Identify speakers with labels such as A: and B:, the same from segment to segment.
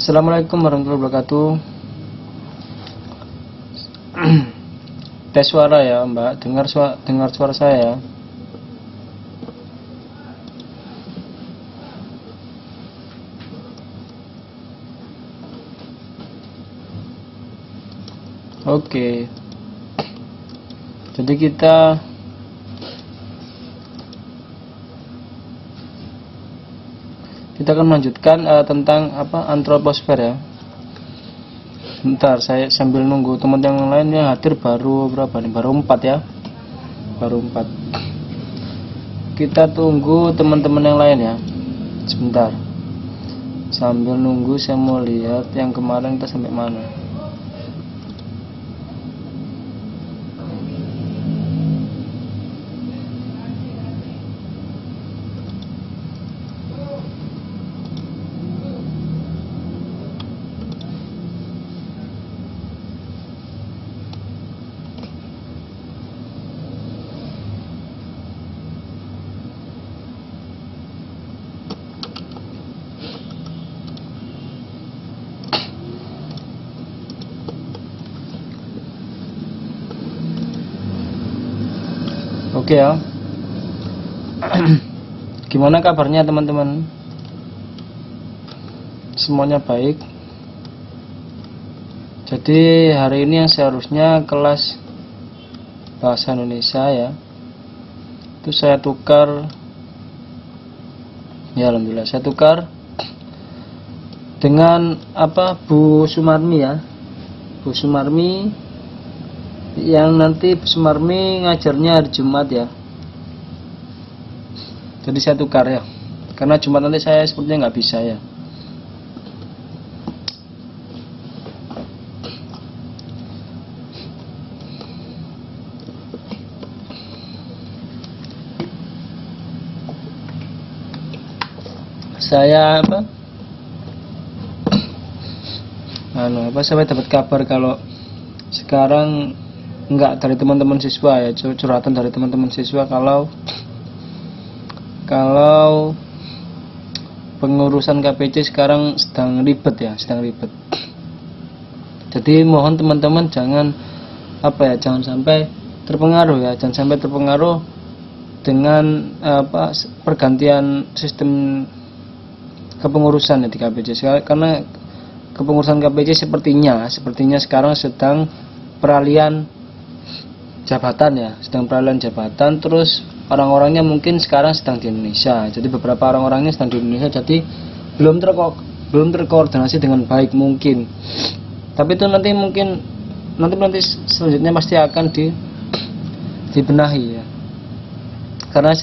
A: Assalamualaikum warahmatullahi wabarakatuh. Tes suara ya Mbak, dengar suara saya. Oke. Jadi kita akan melanjutkan tentang antroposfer ya. Bentar, saya sambil nunggu teman yang lain yang hadir. Baru berapa nih? Baru 4 ya. Baru 4. Kita tunggu teman-teman yang lain ya. Sebentar. Sambil nunggu saya mau lihat yang kemarin kita sampai mana. Oke ya. Gimana kabarnya teman-teman? Semuanya baik. Jadi hari ini yang seharusnya kelas bahasa Indonesia ya, itu saya tukar. Ya alhamdulillah saya tukar dengan Bu Sumarmi ya. Bu Sumarmi yang nanti Bu Sumarmi ngajarnya hari Jumat ya. Jadi saya tukar ya, karena Jumat nanti saya sepertinya nggak bisa ya. Saya saya dapat kabar kalau sekarang enggak, dari teman-teman siswa ya, curhatan dari teman-teman siswa kalau pengurusan KPC sekarang sedang ribet ya, Jadi mohon teman-teman jangan sampai terpengaruh ya, dengan pergantian sistem kepengurusan ya di KPC, karena kepengurusan KPC sepertinya sekarang sedang peralihan jabatan, terus orang-orangnya mungkin sekarang sedang di Indonesia. Jadi beberapa orang-orangnya sedang di Indonesia, jadi belum terkoordinasi dengan baik mungkin. Tapi itu nanti selanjutnya pasti akan dibenahi ya. Karena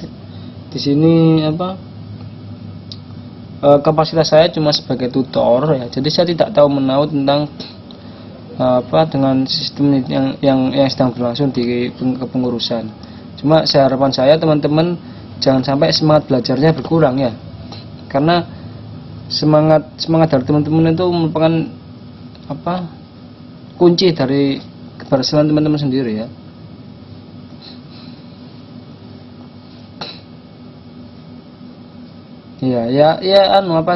A: di sini kapasitas saya cuma sebagai tutor ya. Jadi saya tidak tahu menahu tentang dengan sistem yang sedang berlangsung di kepengurusan. Cuma harapan saya teman-teman jangan sampai semangat belajarnya berkurang ya, karena semangat dari teman-teman itu merupakan kunci dari keberhasilan teman-teman sendiri ya. Ya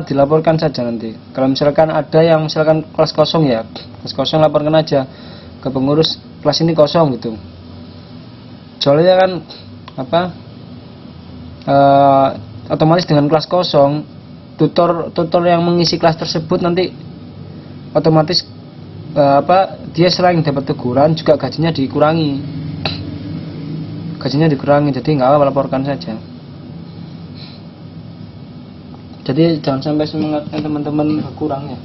A: dilaporkan saja nanti. Kalau misalkan ada yang kelas kosong ya, laporkan aja ke pengurus, kelas ini kosong gitu. Soalnya kan otomatis dengan kelas kosong, tutor yang mengisi kelas tersebut nanti otomatis dia selain dapat teguran juga gajinya dikurangi. Jadi nggak apa-apa, laporkan saja. Jadi jangan sampai semangatnya teman-teman berkurang ya.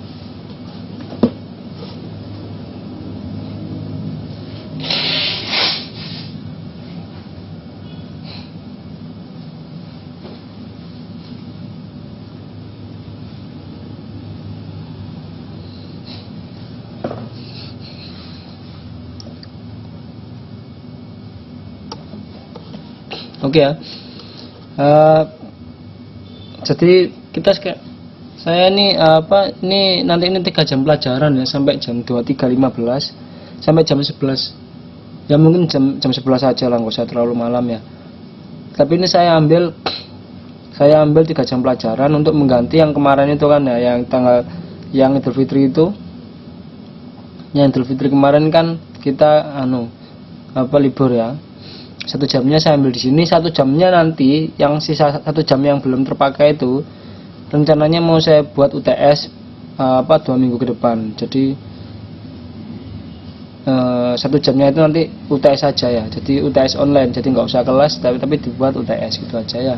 A: Oke ya. Jadi saya ini nanti 3 jam pelajaran ya, sampai jam 23.15 sampai jam 11 ya, mungkin jam 11 aja lah, nggak usah terlalu malam ya. Tapi ini saya ambil 3 jam pelajaran untuk mengganti yang kemarin itu kan ya, yang tanggal yang Idul Fitri itu. Yang Idul Fitri kemarin kan kita libur ya. 1 jamnya saya ambil di sini, 1 jamnya nanti yang sisa 1 jam yang belum terpakai itu rencananya mau saya buat UTS 2 minggu ke depan. Jadi 1 jamnya itu nanti UTS saja ya. Jadi UTS online, jadi nggak usah kelas tapi dibuat UTS gitu aja ya.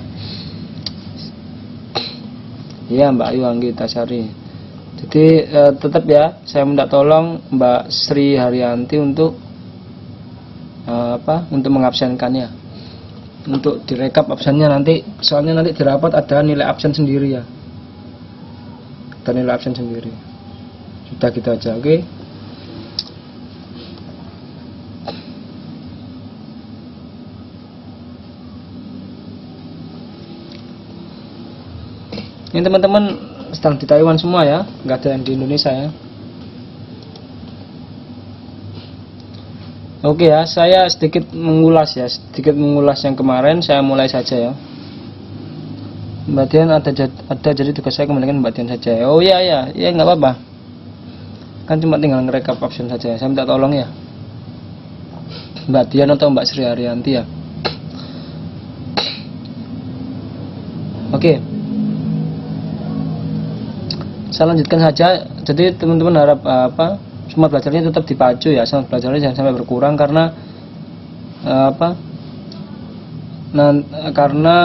A: Iya Mbak Ayu Anggita Sari. Jadi tetap ya saya minta tolong Mbak Sri Haryanti untuk untuk mengabsenkannya, untuk direkap absennya nanti, soalnya nanti di rapat ada nilai absen sendiri ya, ada nilai absen sendiri. Sudah gitu aja, oke? Ini teman-teman sedang di Taiwan semua ya, nggak ada yang di Indonesia ya. Oke ya, saya sedikit mengulas yang kemarin. Saya mulai saja ya. Mbak Dian ada jadi tugas saya kembalikan Mbak Dian saja. Oh iya nggak apa-apa. Kan cuma tinggal ngerekap absen saja. Saya minta tolong ya, Mbak Dian atau Mbak Sri Haryanti ya. Oke. Saya lanjutkan saja. Jadi teman-teman harap semangat belajarnya tetap dipacu ya, semangat belajarnya jangan sampai berkurang karena karena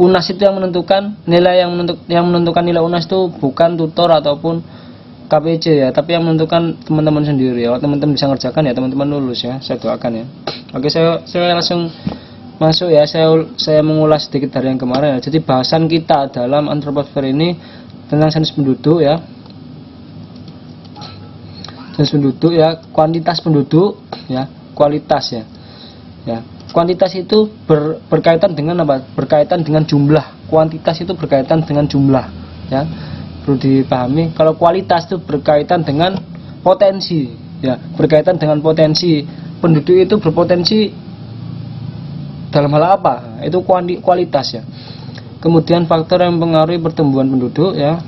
A: UNAS itu yang menentukan nilai, yang menentukan nilai UNAS itu bukan tutor ataupun KPJ ya, tapi yang menentukan teman-teman sendiri ya. Kalau teman-teman bisa ngerjakan ya teman-teman lulus ya, saya doakan ya. Oke, saya langsung masuk ya. Saya mengulas sedikit dari yang kemarin ya. Jadi bahasan kita dalam antroposfer ini tentang sensus penduduk ya. Sensus penduduk ya, kuantitas penduduk ya, kualitas ya. Ya, kuantitas itu berkaitan dengan apa? Berkaitan dengan jumlah. Kuantitas itu berkaitan dengan jumlah ya. Perlu dipahami, kalau kualitas itu berkaitan dengan potensi ya, berkaitan dengan potensi. Penduduk itu berpotensi dalam hal apa? Itu kualitas ya. Kemudian faktor yang mempengaruhi pertumbuhan penduduk ya.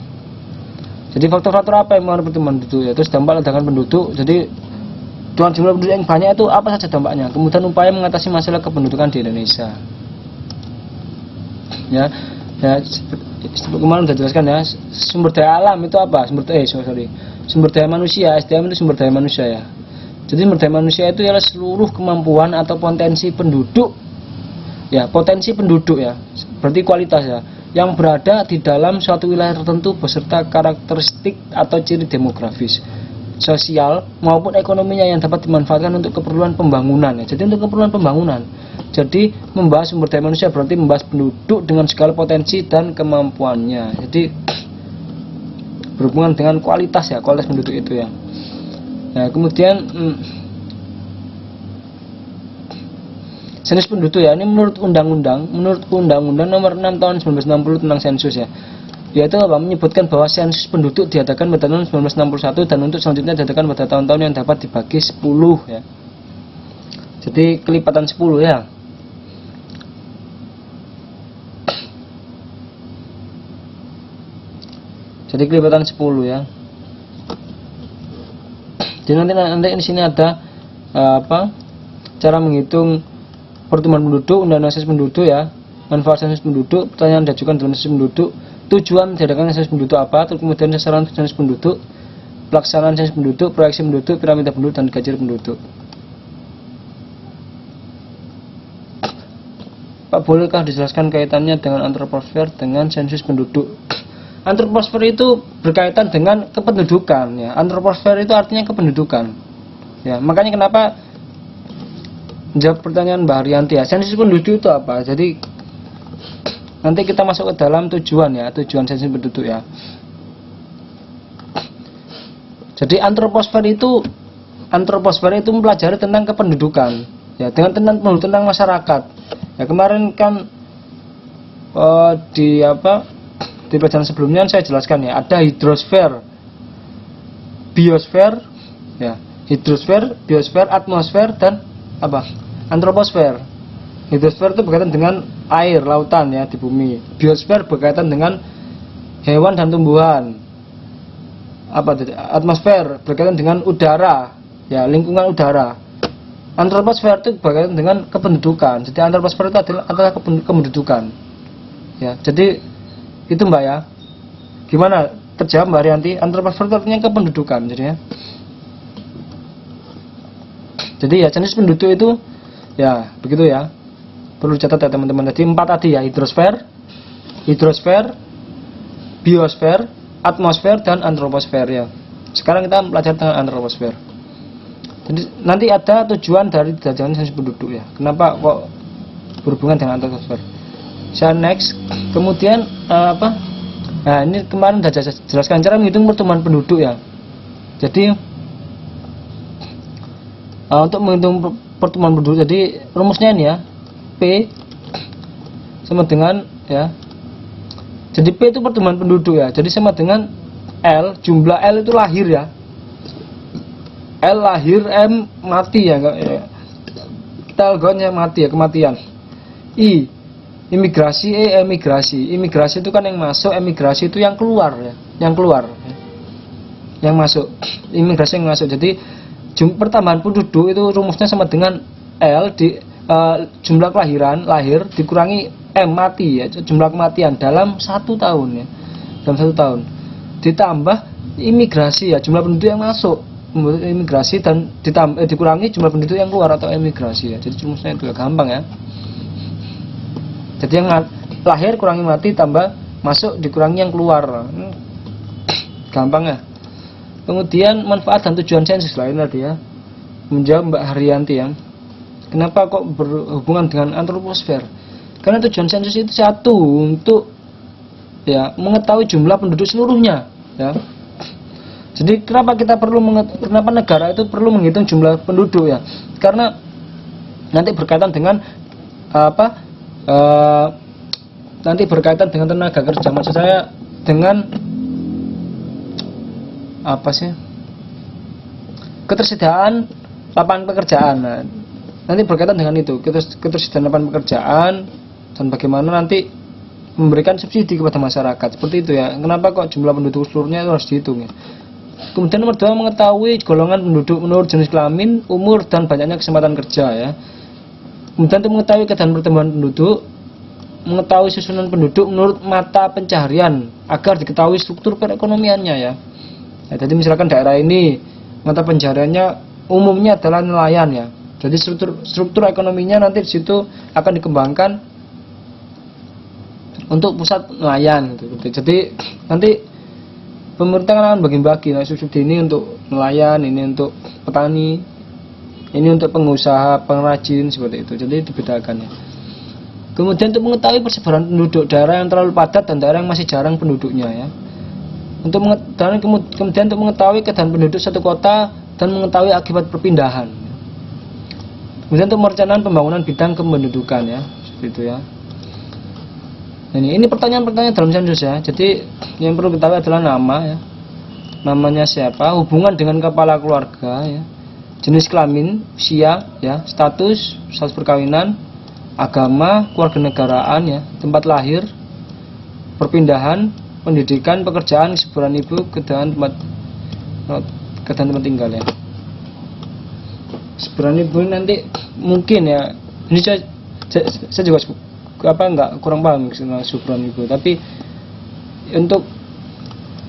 A: Jadi faktor-faktor apa yang mempengaruhi pertumbuhan penduduk ya? Terus dampak ledakan penduduk. Jadi dengan jumlah penduduk yang banyak itu apa saja dampaknya? Kemudian upaya mengatasi masalah kependudukan di Indonesia. Ya, seperti kemarin sudah jelaskan ya. Sumber daya alam itu apa? Sumber daya manusia. SDM itu sumber daya manusia ya. Jadi sumber daya manusia itu adalah seluruh kemampuan atau potensi penduduk. Ya, potensi penduduk ya. Berarti kualitas ya, yang berada di dalam suatu wilayah tertentu beserta karakteristik atau ciri demografis, sosial maupun ekonominya yang dapat dimanfaatkan untuk keperluan pembangunan ya. Jadi untuk keperluan pembangunan. Jadi membahas sumber daya manusia berarti membahas penduduk dengan segala potensi dan kemampuannya. Jadi berhubungan dengan kualitas ya, kualitas penduduk itu ya. Nah, kemudian sensus penduduk ya, ini menurut undang-undang nomor 6 tahun 1960 tentang sensus ya. Yaitu apa? Menyebutkan bahwa sensus penduduk diadakan pada tahun 1961 dan untuk selanjutnya diadakan pada tahun-tahun yang dapat dibagi 10 ya. Jadi kelipatan 10 ya. Jadi kelipatan 10 ya. Jadi nanti di sini ada cara menghitung pertumbuhan penduduk, undang-undang sensus penduduk ya, manfaat sensus penduduk, pertanyaan diajukan dalam sensus penduduk, tujuan diadakan sensus penduduk apa, terus kemudian sasaran sensus penduduk, pelaksanaan sensus penduduk, proyeksi penduduk, piramida penduduk, dan gaji penduduk. Pak, bolehkah dijelaskan kaitannya dengan antroposfer dengan sensus penduduk? Antroposfer itu berkaitan dengan kependudukan ya. Antroposfer itu artinya kependudukan ya. Makanya kenapa jawab pertanyaan Mbak Haryanti ya, sensus penduduk itu apa? Jadi nanti kita masuk ke dalam tujuan ya, tujuan sensus penduduk ya. Jadi antroposfer itu mempelajari tentang kependudukan ya, tentang masyarakat ya. Kemarin kan di pelajaran sebelumnya saya jelaskan ya, ada hidrosfer, biosfer ya, hidrosfer, biosfer, atmosfer, dan antroposfer. Hidrosfer itu berkaitan dengan air, lautan ya, di bumi. Biosfer berkaitan dengan hewan dan tumbuhan. atmosfer berkaitan dengan udara, ya, lingkungan udara. Antroposfer itu berkaitan dengan kependudukan. Jadi antroposfer itu adalah kependudukan. Ya, jadi itu Mbak ya. Gimana? Terjawab Mbak Rianti? Antroposfer itu artinya kependudukan, jadi ya. Jadi ya jenis penduduk itu ya begitu ya. Perlu catat ya teman-teman. Jadi 4 tadi ya, hidrosfer, biosfer, atmosfer, dan antroposfer ya. Sekarang kita belajar tentang antroposfer. Jadi nanti ada tujuan dari jajaran jenis penduduk ya. Kenapa kok berhubungan dengan antroposfer? Next, kemudian Nah, ini kemarin sudah jelaskan cara menghitung pertumbuhan penduduk ya. Jadi untuk menghitung pertumbuhan penduduk, jadi rumusnya ini ya, P sama dengan ya. Jadi P itu pertumbuhan penduduk ya. Jadi sama dengan L, jumlah L itu lahir ya. L lahir, M mati ya. Kita algonya mati ya, kematian. I imigrasi, emigrasi. Imigrasi itu kan yang masuk, emigrasi itu yang keluar ya, yang keluar ya. Yang masuk, imigrasi yang masuk. Jadi pertambahan penduduk itu rumusnya sama dengan L di jumlah kelahiran, lahir dikurangi M mati ya, jumlah kematian dalam 1 tahun ya, dalam 1 tahun, ditambah imigrasi ya, jumlah penduduk yang masuk, imigrasi, dan dikurangi jumlah penduduk yang keluar atau emigrasi ya. Jadi rumusnya itu ya, gampang ya. Jadi yang lahir kurangi mati tambah masuk dikurangi yang keluar, gampang ya. Kemudian manfaat dan tujuan sensus lain tadi ya, menjawab Mbak Haryanti ya. Kenapa kok berhubungan dengan antroposfer? Karena tujuan sensus itu satu, untuk ya mengetahui jumlah penduduk seluruhnya ya. Jadi kenapa kita perlu kenapa negara itu perlu menghitung jumlah penduduk ya? Karena nanti berkaitan dengan nanti berkaitan dengan tenaga kerja, maksud saya dengan ketersediaan lapangan pekerjaan. Nah, nanti berkaitan dengan itu, ketersediaan lapangan pekerjaan dan bagaimana nanti memberikan subsidi kepada masyarakat, seperti itu ya. Kenapa kok jumlah penduduk seluruhnya itu harus dihitung ya. Kemudian nomor 2, mengetahui golongan penduduk menurut jenis kelamin, umur, dan banyaknya kesempatan kerja ya. Kemudian untuk mengetahui keadaan pertumbuhan penduduk, mengetahui susunan penduduk menurut mata pencaharian agar diketahui struktur perekonomiannya ya. Nah, jadi misalkan daerah ini mata pencahariannya umumnya adalah nelayan ya. Jadi struktur ekonominya nanti di situ akan dikembangkan untuk pusat nelayan gitu. Jadi nanti pemerintah akan bagi-bagi, nah, subsidi ini untuk nelayan, ini untuk petani, ini untuk pengusaha, pengrajin, seperti itu. Jadi dibedakan ya. Kemudian untuk mengetahui persebaran penduduk, daerah yang terlalu padat dan daerah yang masih jarang penduduknya ya. Kemudian untuk mengetahui keadaan penduduk satu kota dan mengetahui akibat perpindahan. Kemudian untuk merencanakan pembangunan bidang kependudukan ya, seperti itu ya. Ini pertanyaan-pertanyaan dalam sensus ya. Jadi yang perlu kita tahu adalah nama ya. Namanya siapa, hubungan dengan kepala keluarga ya, jenis kelamin, usia ya, status perkawinan, agama, kewarganegaraan ya, tempat lahir, perpindahan, pendidikan, pekerjaan, kesibukan ibu, keadaan tempat tinggal ya. Kesibukan ibu nanti mungkin ya, ini saya juga kurang paham kesibukan ibu, tapi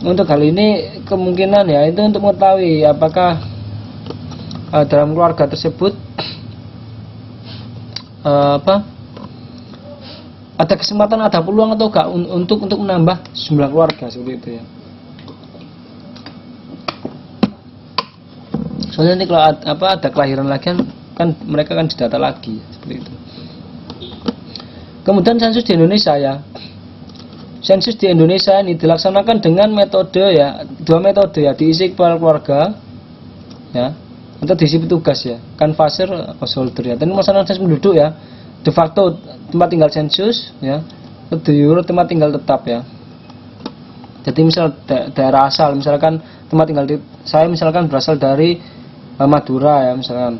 A: untuk hal ini kemungkinan ya itu untuk mengetahui apakah dalam keluarga tersebut ada kesempatan, ada peluang atau enggak untuk menambah jumlah keluarga, seperti itu ya. Soalnya nanti kalau ada kelahiran lagi kan mereka kan didata lagi seperti itu. Kemudian sensus di Indonesia ya. Sensus di Indonesia ini dilaksanakan dengan metode ya, 2 metode ya, diisi kepala keluarga ya, atau diisi petugas ya, canvasser, householder ya. Dan masalah sensus penduduk ya, de facto tempat tinggal sensus ya, de jure tempat tinggal tetap ya. Jadi misal daerah asal, misalkan tempat tinggal saya misalkan berasal dari Madura ya misalkan,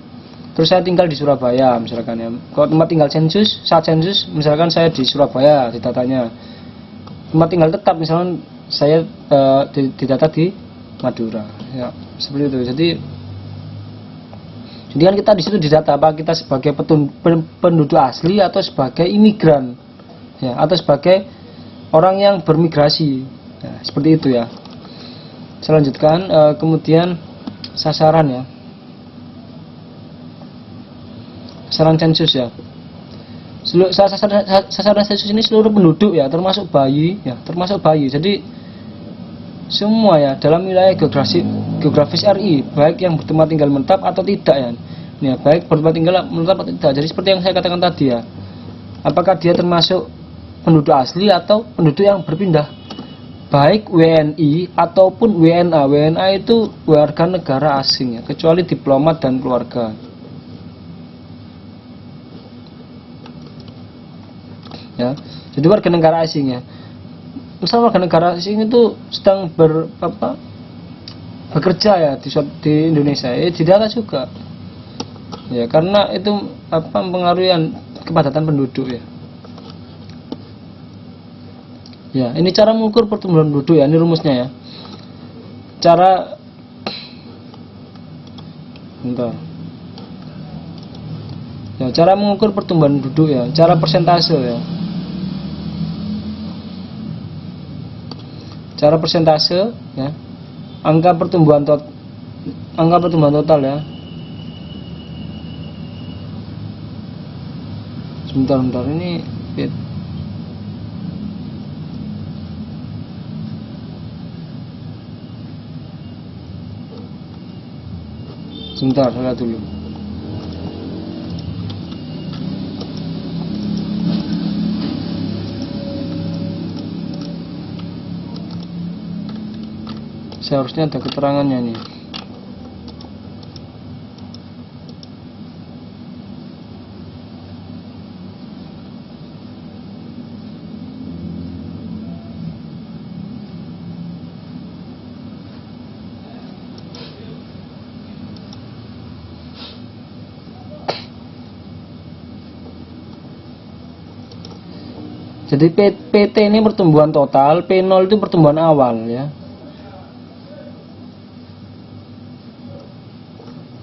A: terus saya tinggal di Surabaya misalkan ya. Kalau tempat tinggal sensus, saat sensus misalkan saya di Surabaya didatanya. Tempat tinggal tetap misalkan saya didata di Madura. Ya, seperti itu. Jadi kan kita di situ didata apa kita sebagai penduduk asli atau sebagai imigran, ya, atau sebagai orang yang bermigrasi, ya, seperti itu ya. Saya lanjutkan, kemudian sasaran ya, sasaran sensus ya. Sasaran sensus ini seluruh penduduk ya, termasuk bayi ya, termasuk bayi. Jadi semua ya dalam wilayah geografis RI, baik yang bertempat tinggal menetap atau tidak ya. Ya, baik bertempat tinggal menetap atau tidak. Jadi seperti yang saya katakan tadi ya, apakah dia termasuk penduduk asli atau penduduk yang berpindah, baik WNI ataupun WNA. WNA itu warga negara asing ya, kecuali diplomat dan keluarga. Ya, jadi warga negara asing ya. Misal warga negara asing itu sedang bekerja ya di Indonesia, didata juga. Ya, karena itu mempengaruhi kepadatan penduduk ya. Ya, ini cara mengukur pertumbuhan penduduk ya, ini rumusnya ya. Cara mengukur pertumbuhan penduduk ya, cara persentase ya. Cara persentase ya, angka pertumbuhan total ya. Sebentar ini sebentar, saya lihat dulu. Seharusnya ada keterangannya nih. Jadi PT ini pertumbuhan total, P0 itu pertumbuhan awal ya.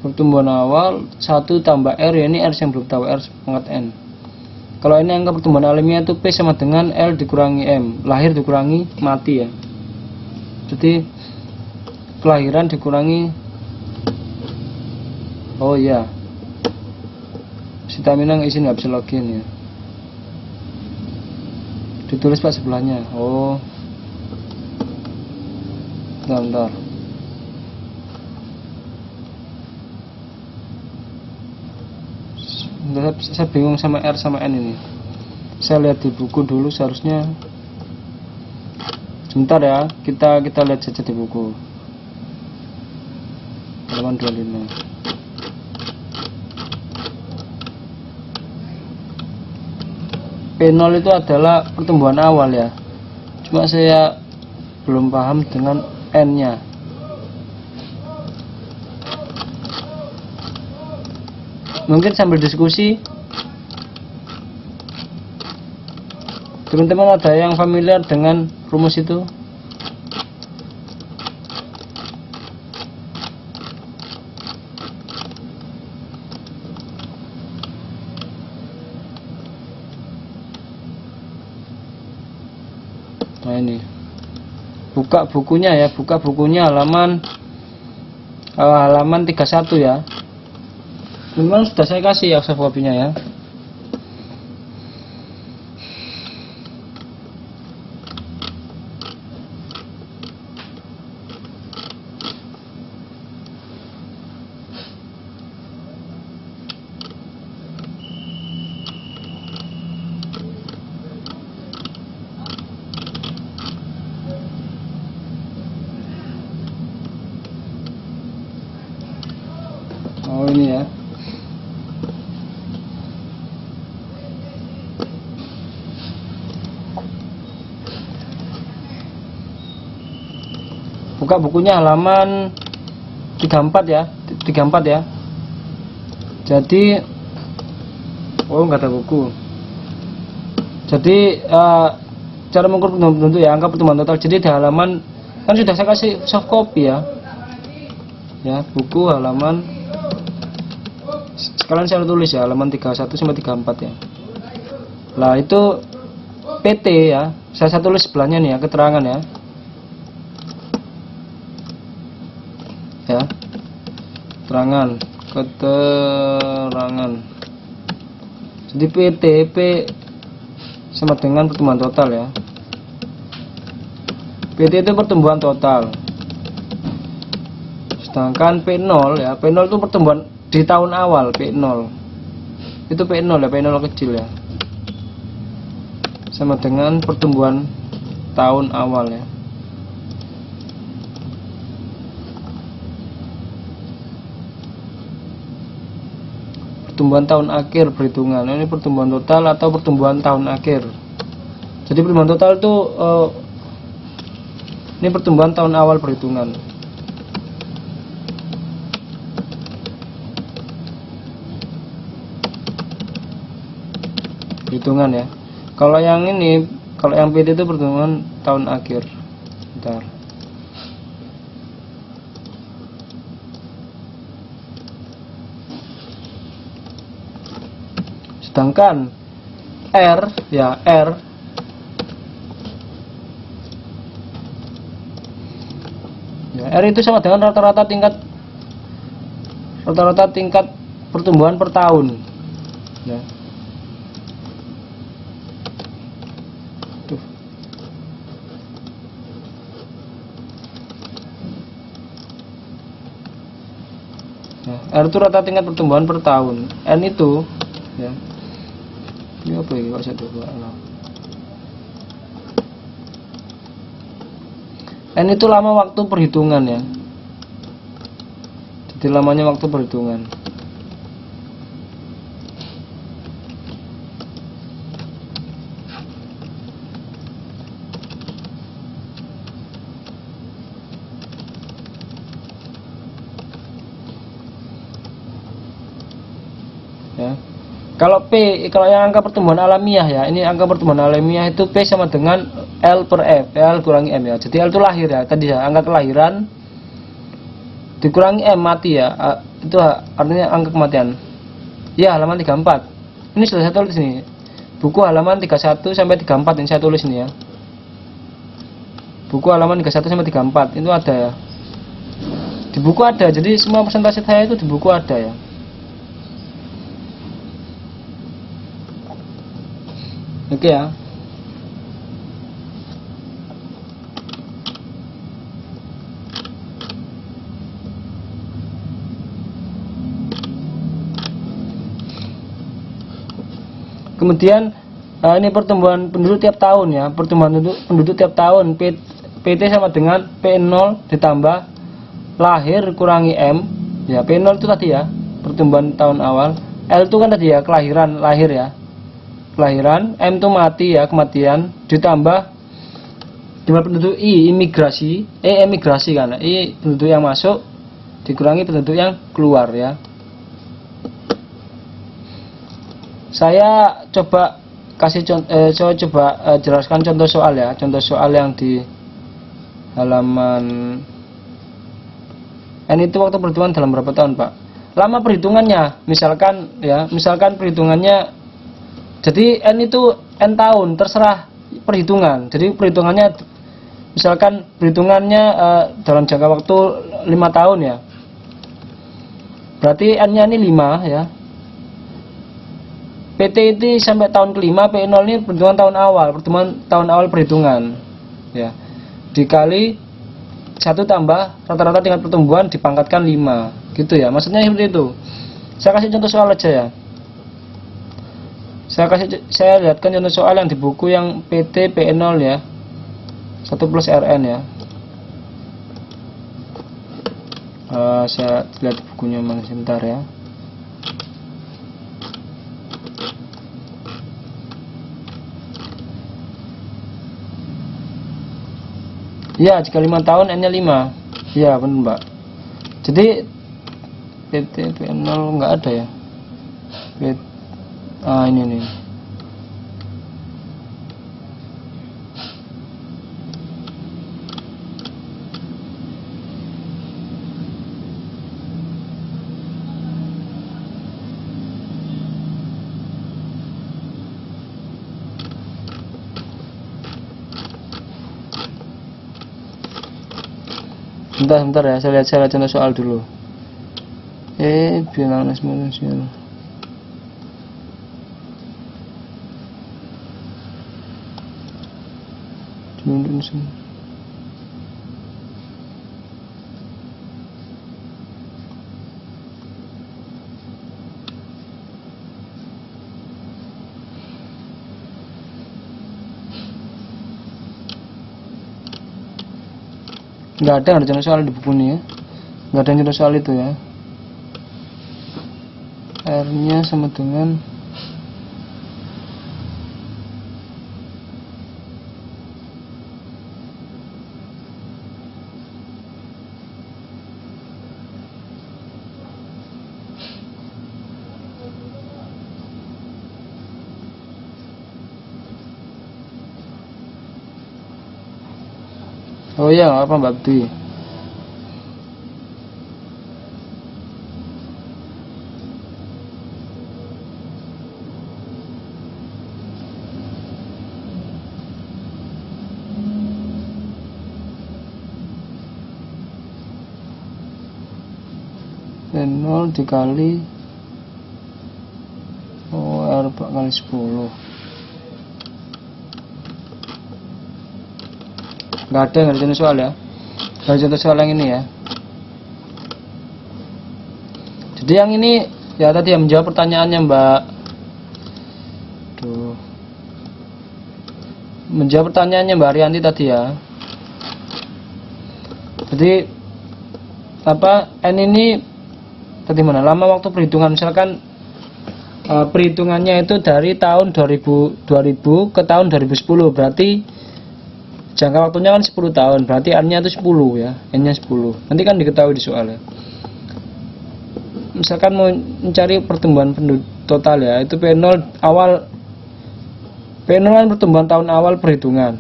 A: Pertumbuhan awal 1 tambah R ya, ini R yang belum tahu, R pangkat N. Kalau ini angka pertumbuhan alamiah itu P sama dengan L dikurangi M, lahir dikurangi mati ya. Jadi kelahiran dikurangi, oh ya, Sitaminang izin nggak bisa login ya. Ditulis Pak sebelahnya. Oh, bentar. Saya bingung sama R sama N ini. Saya lihat di buku dulu, seharusnya. Sebentar ya, kita lihat saja di buku. Halaman 25. P0 itu adalah pertumbuhan awal ya. Cuma saya belum paham dengan N-nya. Mungkin sambil diskusi, teman-teman ada yang familiar dengan rumus itu? Nah ini, buka bukunya ya, halaman 31 ya. Memang sudah saya kasih ya fotokopinya ya. Oh ini ya. Buka bukunya halaman 34 ya, 34 ya. Jadi nggak ada buku. Jadi cara mengukur pertumbuhan ya, angka pertumbuhan total. Jadi di halaman Kan sudah saya kasih soft copy ya. Ya, buku halaman, sekalian saya tulis ya, halaman 31 sampai 34 ya. Lah itu PT ya, saya tulis sebelahnya nih ya, keterangan ya. Ya, keterangan. Jadi PTP sama dengan pertumbuhan total ya. PT itu pertumbuhan total. Sedangkan P0 ya, P0 itu pertumbuhan di tahun awal, P0. Itu P0 ya, P0 kecil ya. Sama dengan pertumbuhan tahun awal ya. Pertumbuhan tahun akhir perhitungan. Ini pertumbuhan total atau pertumbuhan tahun akhir. Jadi pertumbuhan total itu ini pertumbuhan tahun awal perhitungan. Perhitungan ya. Kalau yang ini, kalau yang PT itu pertumbuhan tahun akhir. Bentar. Sedangkan R ya, R ya, R itu sama dengan rata-rata tingkat pertumbuhan per tahun ya. Tuh. Ya, R itu rata tingkat pertumbuhan per tahun. N itu ya, ini apa ya, kok saya coba. N itu lama waktu perhitungan ya. Jadi lamanya waktu perhitungan. Ya. Kalau P, kalau yang angka pertumbuhan alamiah ya, ini angka pertumbuhan alamiah itu P sama dengan L per F, L kurangi M ya. Jadi L itu lahir ya, tadi ya, angka kelahiran dikurangi M mati ya, itu artinya angka kematian. Ya, halaman 34. Ini sudah saya tulis nih. Buku halaman 31 sampai 34 yang saya tulis ini ya. Buku halaman 31 sampai 34 itu ada ya. Di buku ada, jadi semua persentase saya itu di buku ada ya. Oke ya. Kemudian ini pertumbuhan penduduk tiap tahun ya, pertumbuhan penduduk tiap tahun. PT sama dengan P0 ditambah lahir kurangi M ya. P0 itu tadi ya, pertumbuhan tahun awal. L itu kan tadi ya, kelahiran, lahir ya, kelahiran. M itu mati ya, kematian, ditambah jumlah penduduk I, imigrasi, emigrasi kan, I penduduk yang masuk dikurangi penduduk yang keluar ya. Saya coba kasih jelaskan contoh soal ya, contoh soal yang di halaman N itu waktu perhitungan dalam berapa tahun Pak? Lama perhitungannya, misalkan ya, misalkan perhitungannya, jadi N itu N tahun, terserah perhitungan. Jadi perhitungannya, misalkan perhitungannya dalam jangka waktu 5 tahun ya, berarti N nya ini 5 ya. PT itu sampai tahun kelima, P0 ini perhitungan tahun awal perhitungan ya, dikali 1 tambah rata-rata tingkat pertumbuhan dipangkatkan 5 gitu ya, maksudnya seperti itu. Saya kasih contoh soal aja ya, saya lihatkan contoh soal yang di buku yang PT P0 ya, 1 plus RN ya. Saya lihat bukunya sebentar ya. Ya, jika 5 tahun N nya 5. Ya benar Mbak. Jadi PT P0 nggak ada ya. Ini nih. Sebentar ya, saya lihat contoh soal dulu. Bilangan eksponensial. Nggak ada contoh soal di buku ini ya. Nggak ada contoh soal itu ya. R nya sama dengan oh iya, apa Mbak Bdi? N0 dikali R kali 10. Nggak ada contoh soal ya. Nggak ada contoh soal yang ini ya. Jadi yang ini ya tadi yang menjawab pertanyaannya Mbak. Tuh. Menjawab pertanyaannya Mbak Arianti tadi ya. Jadi apa N ini tadi mana? Lama waktu perhitungan, misalkan perhitungannya itu dari tahun 2000 ke tahun 2010, berarti jangka waktunya kan 10 tahun, berarti R-nya itu 10 ya, N-nya 10. Nanti kan diketahui di soal ya. Misalkan mau mencari pertumbuhan penduduk total ya, itu P0 awal, P0 kan pertumbuhan tahun awal perhitungan.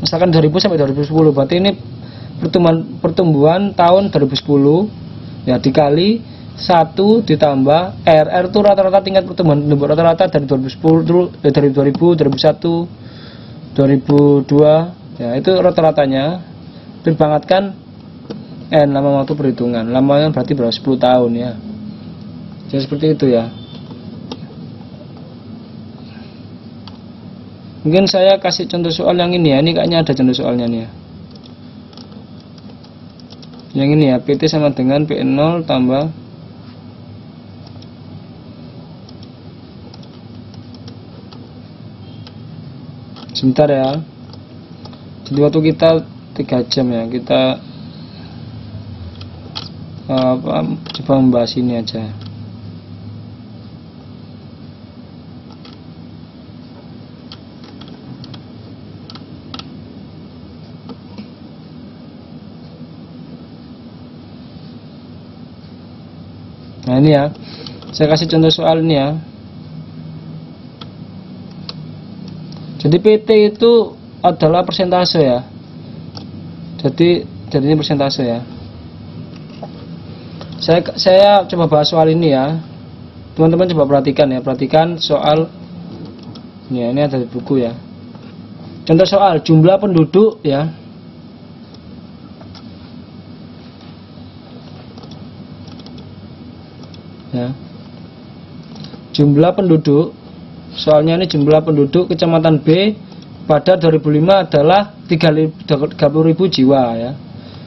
A: Misalkan 2000 sampai 2010, berarti ini pertumbuhan tahun 2010 ya dikali 1 ditambah R itu rata-rata tingkat pertumbuhan penduduk rata-rata dari 2010 dari 2000, 2001, 2002 ya, itu rata-ratanya dibangatkan N lama waktu perhitungan. Lamanya berarti berapa? 10 tahun ya. Jadi seperti itu ya. Mungkin saya kasih contoh soal yang ini ya. Ini kayaknya ada contoh soalnya nih ya. Yang ini ya, PT sama dengan P0 tambah sebentar ya. Jadi waktu kita 3 jam ya, kita coba membahas ini aja. Nah ini ya, saya kasih contoh soal ini ya. Jadi PT itu adalah persentase ya. Jadi ini persentase ya. Saya coba bahas soal ini ya. Teman-teman coba perhatikan ya, perhatikan soal ini ya, ini ada di buku ya. Contoh soal jumlah penduduk ya. Ya. Jumlah penduduk, soalnya ini jumlah penduduk kecamatan B pada 2005 adalah 30.000 jiwa ya.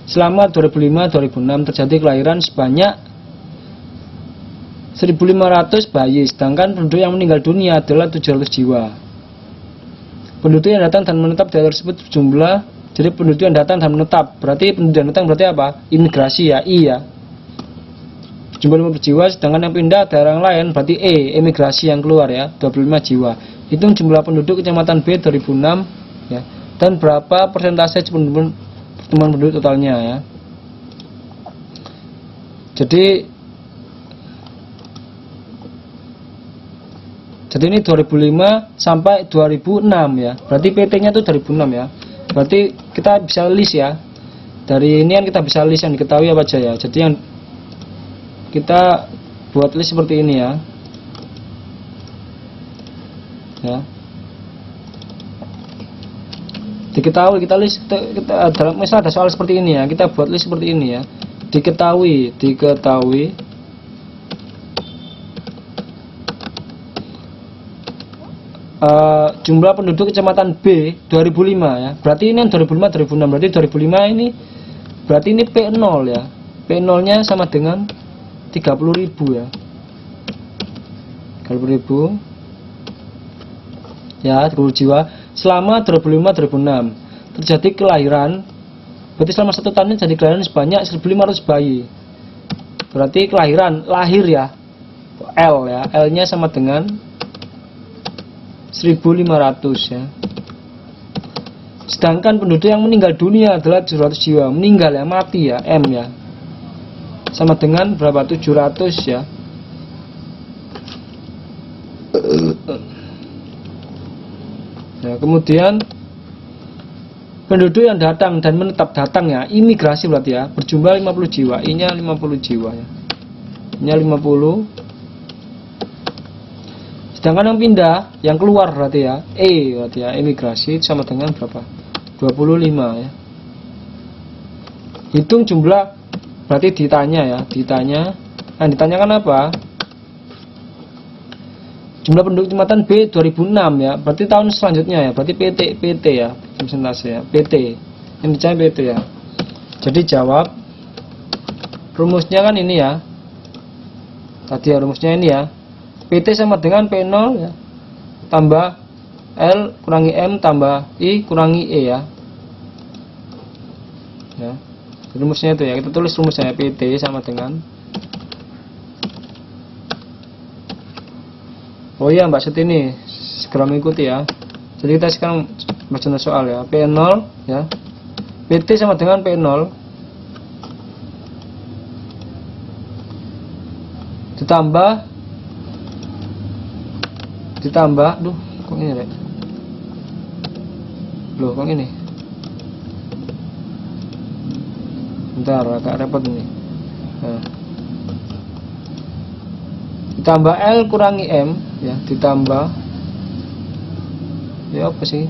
A: Selama 2005-2006 terjadi kelahiran sebanyak 1.500 bayi, sedangkan penduduk yang meninggal dunia adalah 700 jiwa. Penduduk yang datang dan menetap daerah tersebut jumlah, jadi penduduk yang datang dan menetap, berarti penduduk yang datang berarti apa? Imigrasi ya, I ya. Jumlah 50 jiwa, sedangkan yang pindah daerah yang lain berarti E, emigrasi yang keluar ya, 25 jiwa. Hitung jumlah penduduk kecamatan B 2006 ya, dan berapa persentase pertumbuhan penduduk totalnya ya. Jadi ini 2005 sampai 2006 ya. Berarti PT-nya itu 2006 ya. Berarti kita bisa list ya. Dari ini kan kita bisa list yang diketahui apa aja ya. Jadi yang kita buat list seperti ini ya. Ya. Diketahui, kita list dalam misal ada soal seperti ini ya, kita buat list seperti ini ya. Diketahui jumlah penduduk kecamatan B 2005 ya. Berarti ini 2005 2006, berarti 2005 ini berarti ini P0 ya. P0 nya sama dengan 30.000 ya. 30.000 ya, 30 jiwa selama 2005-2006 terjadi kelahiran, berarti selama 1 tahun ini jadi kelahiran sebanyak 1.500 bayi. Berarti kelahiran, lahir ya, L ya, L nya sama dengan 1.500 ya. Sedangkan penduduk yang meninggal dunia adalah 700 jiwa, meninggal ya, mati ya, M ya, sama dengan berapa? 700 ya. Ya, kemudian penduduk yang datang dan menetap datang ya, imigrasi berarti ya, berjumlah 50 jiwa, I-nya 50 jiwa ya. I-nya 50. Sedangkan yang pindah, yang keluar berarti ya, E berarti ya, imigrasi sama dengan berapa? 25 ya. Hitung jumlah, berarti ditanya ya, ditanya. Nah, ditanyakan apa? Jumlah penduduk kecamatan B 2006 ya, berarti tahun selanjutnya ya, berarti PT ya, persentase ya, PT. Yang dicari PT ya. Jadi jawab rumusnya kan ini ya. Tadi ya rumusnya ini ya. PT sama dengan P0 ya, tambah L kurangi M tambah I kurangi E ya. Ya. Rumusnya itu ya, kita tulis rumusnya ya, PT sama dengan, oh iya Mbak Sutini, segera mengikuti ya. Jadi kita sekarang baca soal ya. P0 ya. PT sama dengan P0 ditambah, duh, kok ini Rek? Loh, kok ini? Bentar, agak repot ini. Nah. Ditambah L kurangi M ya, ditambah ya apa sih,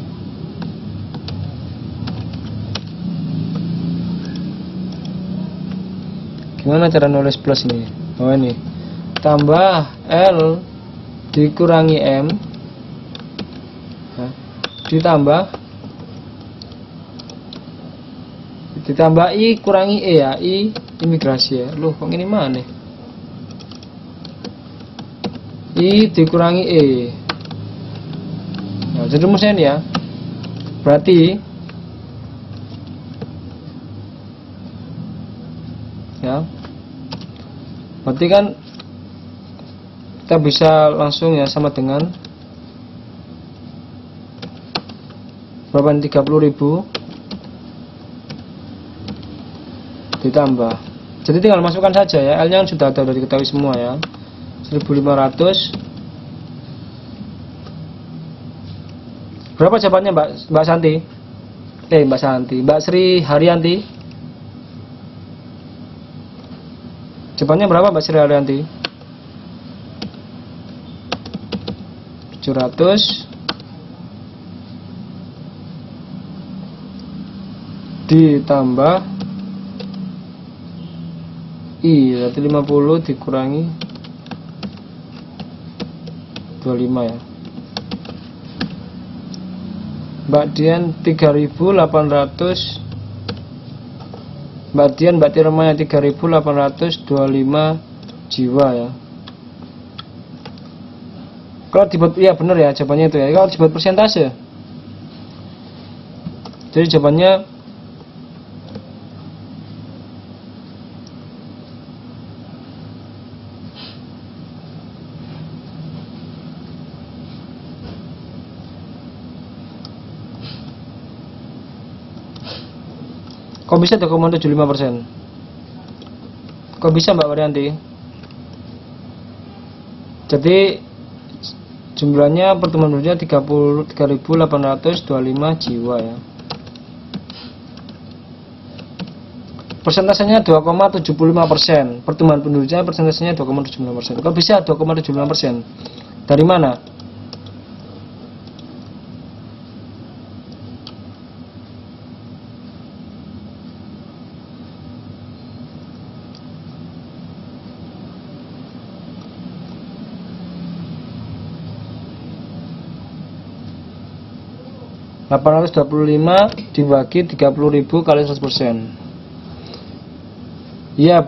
A: gimana cara nulis plus ini? Oh ini, tambah L dikurangi M ya, ditambah I kurangi E ya, I imigrasi ya. Loh, kok ini mana nih? I dikurangi E. Nah, jadi rumusnya ini ya. Berarti ya. Berarti kan kita bisa langsung ya, sama dengan berapa? 30.000 ditambah. Jadi tinggal masukkan saja ya. L nya sudah ada, diketahui semua ya. 1.500. Berapa jawabannya Mbak Santi? Mbak Sri Haryanti. Jawabannya berapa Mbak Sri Haryanti? 700 ditambah I, berarti 50 dikurangi 25 ya. Mbak Dian 3.800, Mbak Tirmaya 3.825 jiwa ya. Kalau dibuat, iya benar ya jawabannya itu ya. Kalau dibuat persentase, jadi jawabannya kok bisa 2,75%? Kok bisa Mbak Waryanti? Jadi jumlahnya pertemuan penduduknya 3.825 jiwa ya. Persentasenya 2,75%. Pertemuan penduduknya persentasenya 2,75%. Kok bisa 2,75%? Dari mana? 825 dibagi 30.000 kali 100%. Iya,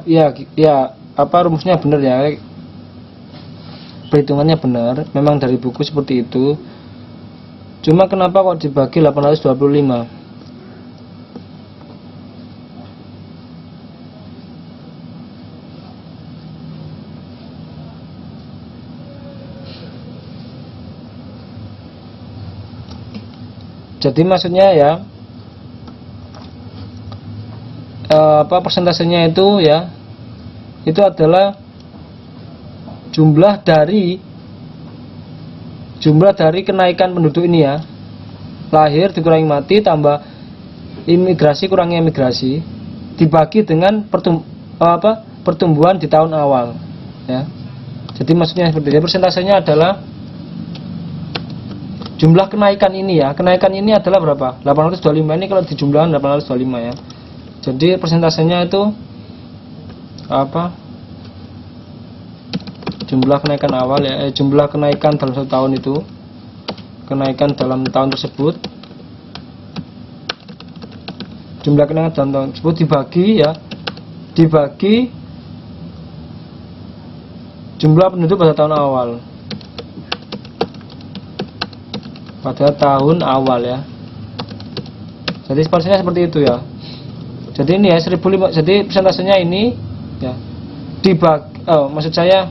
A: apa rumusnya benar ya? Perhitungannya benar, memang dari buku seperti itu. Cuma kenapa kok dibagi 825? Jadi maksudnya ya, persentasenya itu ya, itu adalah jumlah dari kenaikan penduduk ini ya, lahir dikurangi mati tambah imigrasi kurangi emigrasi dibagi dengan pertumbuhan di tahun awal ya. Jadi maksudnya seperti itu. Persentasenya adalah jumlah kenaikan ini ya. Kenaikan ini adalah berapa? 825 ini kalau dijumlahkan 825 ya. Jadi persentasenya itu jumlah kenaikan awal ya, jumlah kenaikan dalam satu tahun itu, kenaikan dalam tahun tersebut, jumlah kenaikan dalam tahun tersebut dibagi jumlah penduduk pada tahun awal, ya. Jadi persentasenya seperti itu ya. Jadi ini ya 1.500. Jadi persentasenya ini ya dibagi, maksud saya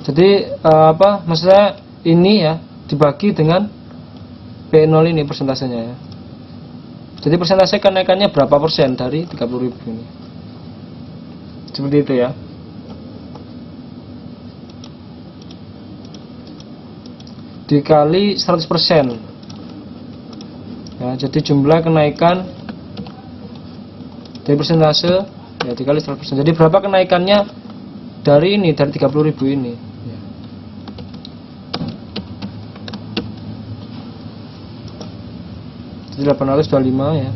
A: jadi maksud saya ini ya dibagi dengan P0 ini persentasenya ya. Jadi persentase kenaikannya berapa persen dari 30.000 ini. Seperti itu ya. Dikali 100% ya, jadi jumlah kenaikan dari persentase ya dikali 100%. Jadi berapa kenaikannya dari ini, dari 30.000 ini ya. Jadi 825 ya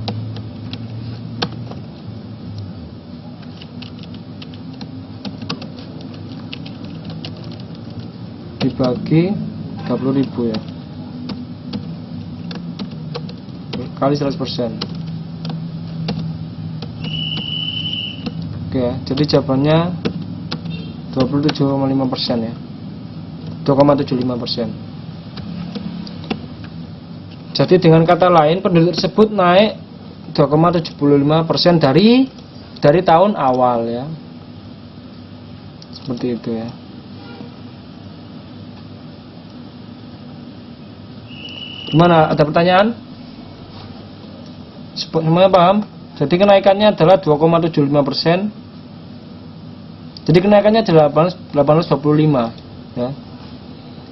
A: dibagi 30.000 ya kali 100%. Oke ya, jadi jawabannya 27,5% ya, 2,75%. Jadi dengan kata lain penduduk tersebut naik 2,75% dari tahun awal ya, seperti itu ya. Gimana, ada pertanyaan? Semuanya paham? Jadi kenaikannya adalah 2,75%. Jadi kenaikannya adalah 825 ya.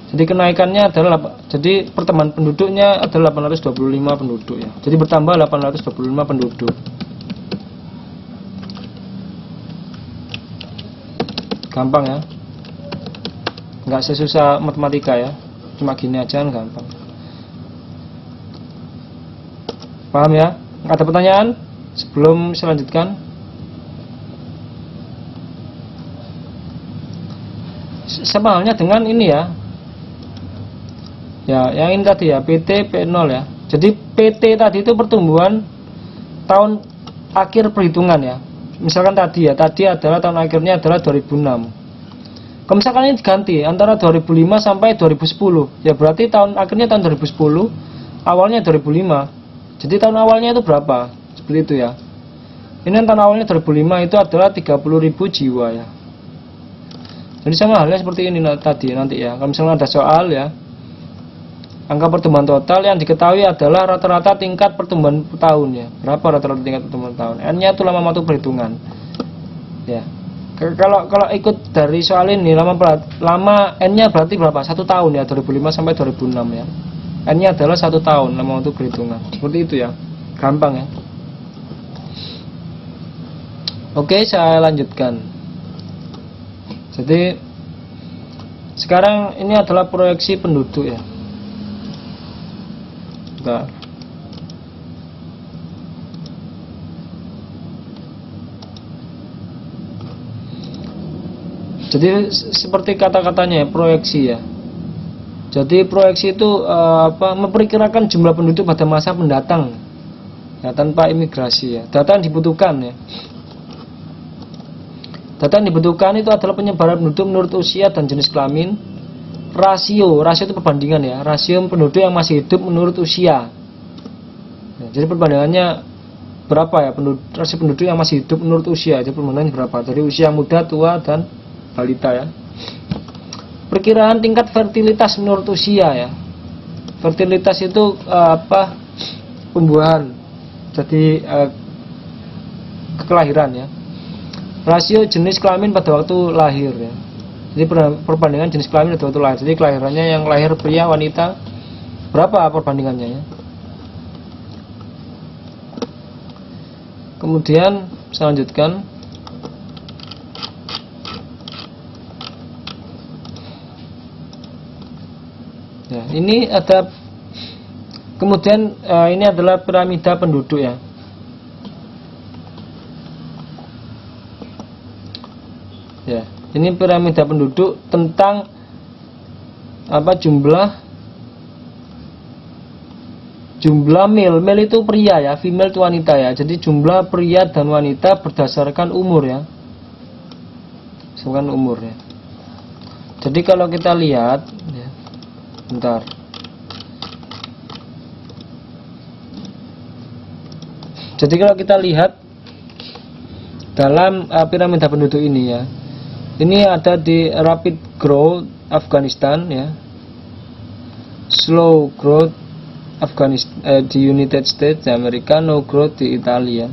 A: Jadi kenaikannya adalah, jadi pertambahan penduduknya adalah 825 penduduk ya. Jadi bertambah 825 penduduk. Gampang ya. Enggak sesusah matematika ya. Cuma gini aja kan gampang. Paham ya? Ada pertanyaan sebelum saya lanjutkan? Sama halnya dengan ini ya. Ya, yang ini tadi ya, PT P0 ya. Jadi PT tadi itu pertumbuhan tahun akhir perhitungan ya. Misalkan tadi adalah tahun akhirnya adalah 2006. Kalau misalkan ini diganti antara 2005 sampai 2010, ya berarti tahun akhirnya tahun 2010, awalnya 2005. Jadi tahun awalnya itu berapa? Seperti itu ya. Ini tahun awalnya 2005 itu adalah 30.000 jiwa ya. Jadi sama halnya seperti ini tadi nanti ya. Kalau misalnya ada soal ya, angka pertumbuhan total yang diketahui adalah rata-rata tingkat pertumbuhan per tahun ya. Berapa rata-rata tingkat pertumbuhan per tahun? N-nya itu lama waktu perhitungan. Ya. Kalau ikut dari soal ini lama N-nya berarti berapa? 1 tahun ya, 2005 sampai 2006 ya. N-nya adalah 1 tahun lama waktu perhitungan. Seperti itu ya. Gampang ya. Oke, saya lanjutkan. Jadi sekarang ini adalah proyeksi penduduk ya. Bentar. Jadi seperti kata-katanya ya, proyeksi ya. Jadi proyeksi itu memperkirakan jumlah penduduk pada masa mendatang ya, tanpa imigrasi ya. Data yang dibutuhkan ya. Data yang dibutuhkan itu adalah penyebaran penduduk menurut usia dan jenis kelamin. Rasio itu perbandingan ya. Rasio penduduk yang masih hidup menurut usia. Ya, jadi perbandingannya berapa ya, rasio penduduk yang masih hidup menurut usia. Jadi perbandingannya berapa? Dari usia muda, tua, dan balita ya. Perkiraan tingkat fertilitas menurut usia ya. Fertilitas itu pembuahan. Jadi kelahiran ya. Rasio jenis kelamin pada waktu lahir ya. Jadi perbandingan jenis kelamin pada waktu lahir. Jadi kelahirannya yang lahir pria wanita berapa perbandingannya ya. Kemudian saya lanjutkan. Ya, ini ada kemudian ini adalah piramida penduduk ya. Ya, ini piramida penduduk tentang jumlah male itu pria ya, female itu wanita ya. Jadi jumlah pria dan wanita berdasarkan umur ya. Berdasarkan umur ya. Jadi kalau kita lihat ya, bentar. Jadi kalau kita lihat dalam piramida penduduk ini ya. Ini ada di rapid growth Afghanistan ya. Slow growth Afghanistan di United States di Amerika, no growth di Italia.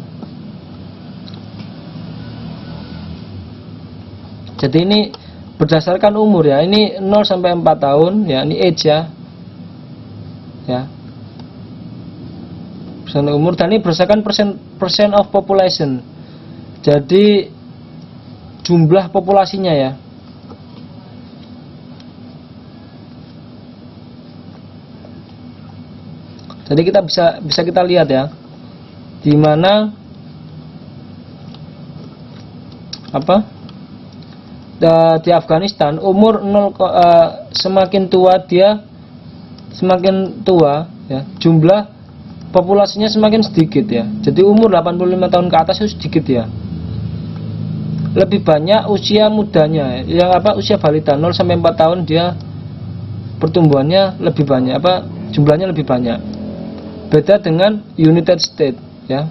A: Jadi ini berdasarkan umur ya. Ini 0 sampai 4 tahun ya, ini age ya. Ya. Berdasarkan umur dan ini berdasarkan percent of population. Jadi jumlah populasinya ya. Jadi kita bisa kita lihat ya, di mana di Afghanistan umur semakin tua ya, jumlah populasinya semakin sedikit ya. Jadi umur 85 tahun ke atas itu sedikit ya. Lebih banyak usia mudanya, yang usia balita 0 sampai 4 tahun dia pertumbuhannya lebih banyak, jumlahnya lebih banyak. Beda dengan United States ya.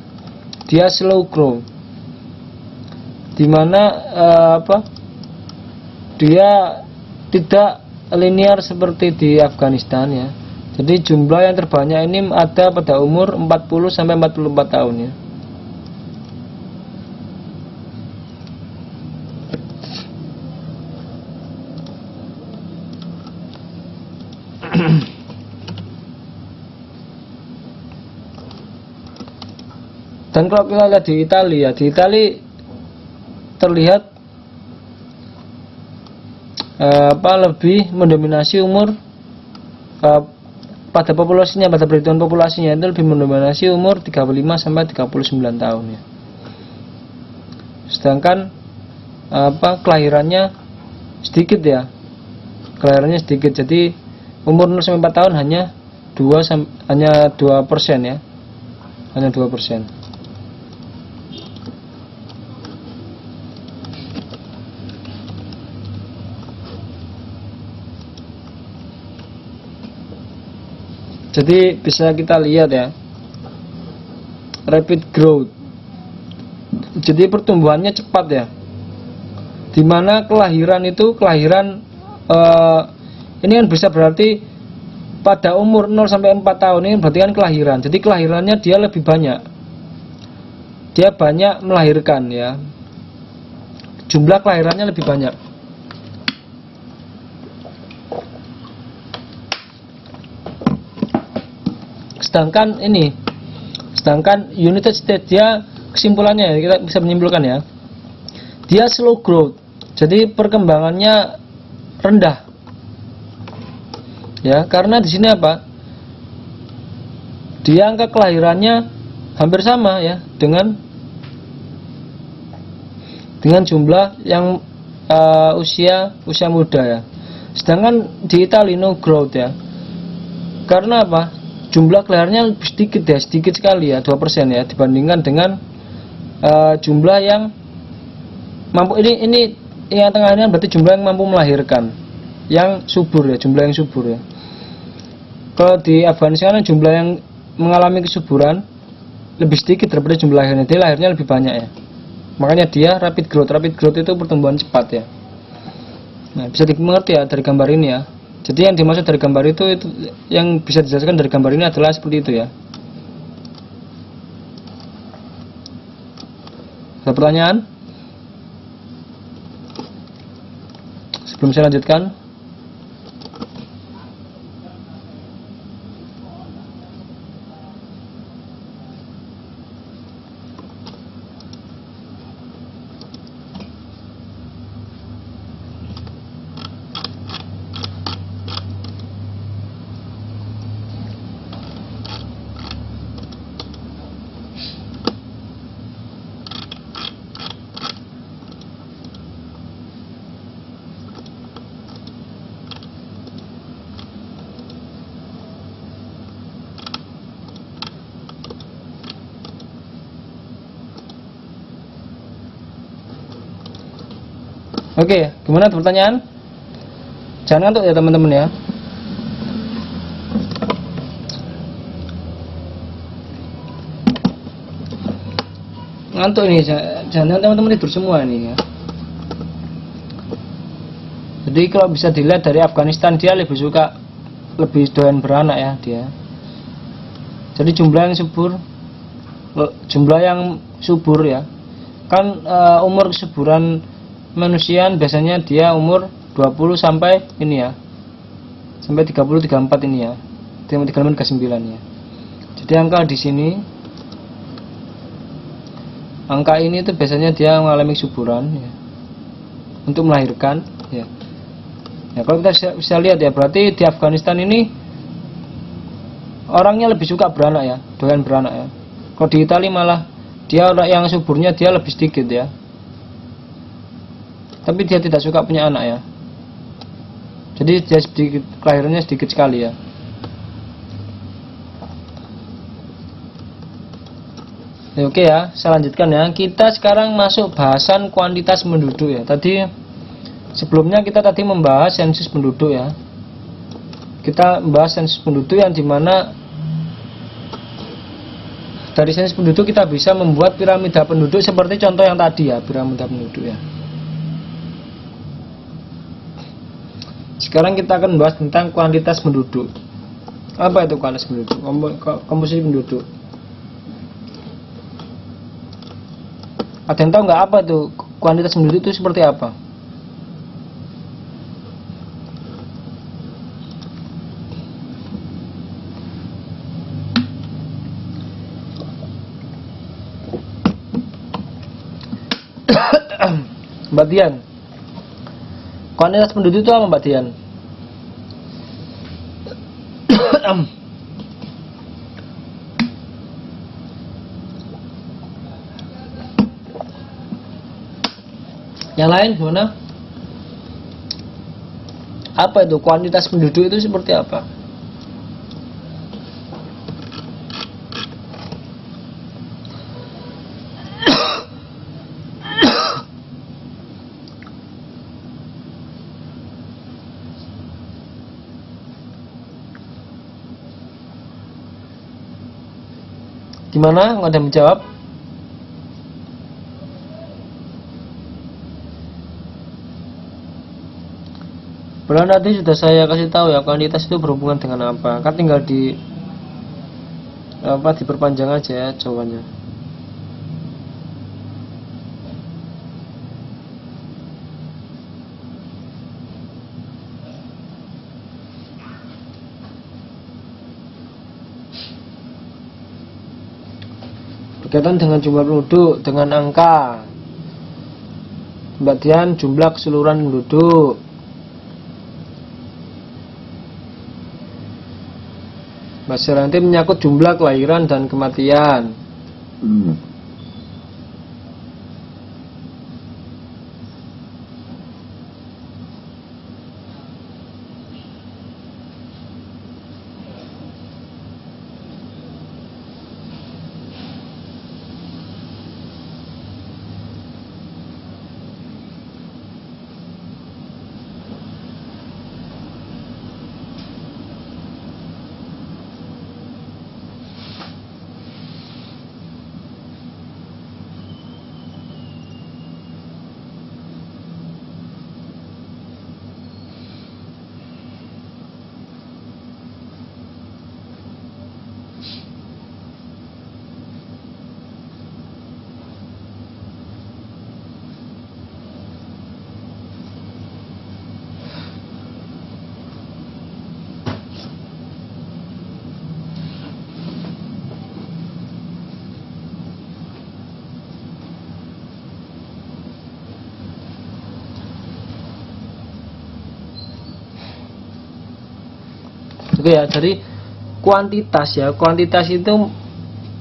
A: Dia slow grow. Dimana dia tidak linear seperti di Afghanistan ya. Jadi jumlah yang terbanyak ini ada pada umur 40 sampai 44 tahun ya. Dan kalau kita lihat di Italia terlihat lebih mendominasi umur pada populasinya, pada perhitungan populasinya itu lebih mendominasi umur 35 sampai 39 tahun ya. Sedangkan kelahirannya sedikit ya. Kelahirannya sedikit. Jadi umur 0 sampai 4 tahun hanya 2% ya. Hanya 2%. Jadi bisa kita lihat ya, rapid growth. Jadi pertumbuhannya cepat ya. Dimana kelahiran ini kan bisa berarti pada umur 0 sampai 4 tahun ini berarti kan kelahiran. Jadi kelahirannya dia lebih banyak. Dia banyak melahirkan ya. Jumlah kelahirannya lebih banyak. Sedangkan United States dia kesimpulannya kita bisa menyimpulkan ya, dia slow growth. Jadi perkembangannya rendah. Ya, karena di sini dia angka kelahirannya hampir sama ya dengan jumlah yang usia muda ya. Sedangkan di Italia no growth ya. Karena apa? Jumlah kelahirannya lebih sedikit ya, sedikit sekali ya, 2% ya, dibandingkan dengan jumlah yang mampu. Ini yang tengah ini berarti jumlah yang mampu melahirkan, yang subur ya, jumlah yang subur ya. Kalau di Afghanistan jumlah yang mengalami kesuburan lebih sedikit daripada jumlah lahirnya, dia lahirnya lebih banyak ya. Makanya dia rapid growth itu pertumbuhan cepat ya. Nah, bisa dimengerti ya dari gambar ini ya. Jadi yang dimaksud dari gambar itu yang bisa dijelaskan dari gambar ini adalah seperti itu ya. Ada pertanyaan? Sebelum saya lanjutkan. Oke, gimana pertanyaan? Jangan ngantuk ya teman-teman ya. Ngantuk nih, jangan teman-teman tidur semua nih ya. Jadi kalau bisa dilihat dari Afghanistan, dia lebih doyan beranak ya dia. Jadi jumlah yang subur ya. Kan umur kesuburan manusia biasanya dia umur 20 sampai ini ya, sampai 30 34 ini ya, 35 39 ya. Jadi angka di sini, angka ini itu biasanya dia mengalami kesuburan ya, untuk melahirkan ya. Ya kalau kita bisa lihat ya, berarti di Afghanistan ini orangnya lebih suka beranak ya, doyan beranak ya. Kalau di Italia malah dia orang yang suburnya dia lebih sedikit ya. Tapi dia tidak suka punya anak ya. Jadi dia kelahirannya sedikit sekali ya. Oke ya, saya lanjutkan ya. Kita sekarang masuk bahasan kuantitas penduduk ya. Tadi sebelumnya kita membahas sensus penduduk ya. Kita membahas sensus penduduk yang dimana dari sensus penduduk kita bisa membuat piramida penduduk seperti contoh yang tadi ya, piramida penduduk ya. Sekarang kita akan membahas tentang kuantitas penduduk. Apa itu kuantitas penduduk? Komposisi penduduk. Ada yang tahu nggak apa itu kuantitas penduduk itu seperti apa? Mbak Dian, kuantitas penduduk itu apa Mbak Dian? Yang lain gimana? Apa itu kuantitas penduduk itu seperti apa? Gimana? Nggak ada yang menjawab? Padahal tadi sudah saya kasih tahu ya, kuantitas itu berhubungan dengan apa. Kan tinggal diperpanjang aja ya jawabannya. Berkaitan dengan jumlah penduduk, dengan angka. Mbak Dian, jumlah keseluruhan penduduk. Mbak Seranti menyangkut jumlah kelahiran dan kematian. Oke ya, dari kuantitas ya. Kuantitas itu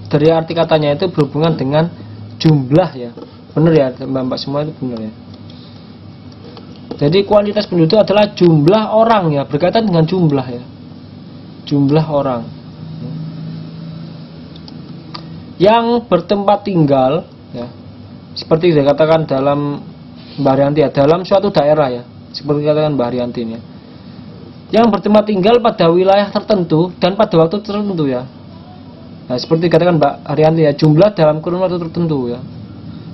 A: dari arti katanya itu berhubungan dengan jumlah ya. Benar ya, Mbak semua itu benar ya. Jadi kuantitas penduduk adalah jumlah orang ya, berkaitan dengan jumlah ya. Jumlah orang yang bertempat tinggal ya. Seperti dikatakan dalam Mbak Haryanti ya, dalam suatu daerah ya. Seperti dikatakan Mbak Haryanti ini ya. Yang bertempat tinggal pada wilayah tertentu dan pada waktu tertentu ya. Nah, seperti dikatakan Mbak Haryanti ya, jumlah dalam kurun waktu tertentu ya.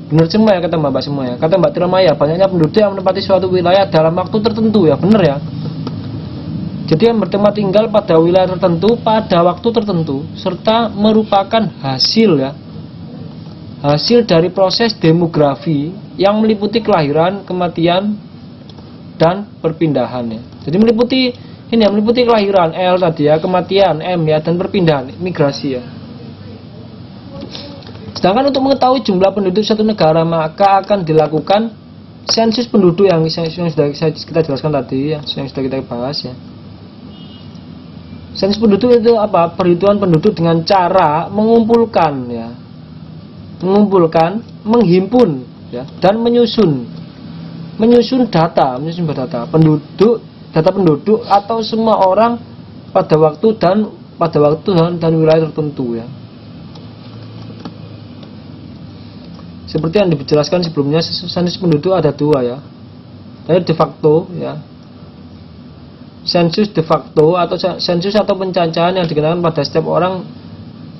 A: Benar semua ya kata Mbak semua ya. Kata Mbak Tirmaya, banyaknya penduduk yang menempati suatu wilayah dalam waktu tertentu ya. Benar ya. Jadi yang bertempat tinggal pada wilayah tertentu pada waktu tertentu serta merupakan hasil ya. Hasil dari proses demografi yang meliputi kelahiran, kematian dan perpindahan ya. Jadi meliputi ini ya, meliputi kelahiran L tadi ya, kematian M ya, dan perpindahan, migrasi ya. Sedangkan untuk mengetahui jumlah penduduk suatu negara maka akan dilakukan sensus penduduk yang sudah kita jelaskan tadi ya, yang sudah kita bahas ya. Sensus penduduk itu apa? Perhitungan penduduk dengan cara mengumpulkan ya, menghimpun ya, dan menyusun data penduduk, data penduduk atau semua orang pada waktu dan wilayah tertentu ya. Seperti yang dijelaskan sebelumnya, sensus penduduk ada dua ya. Dari de facto ya. Sensus de facto atau sensus atau pencacahan yang dikenakan pada setiap orang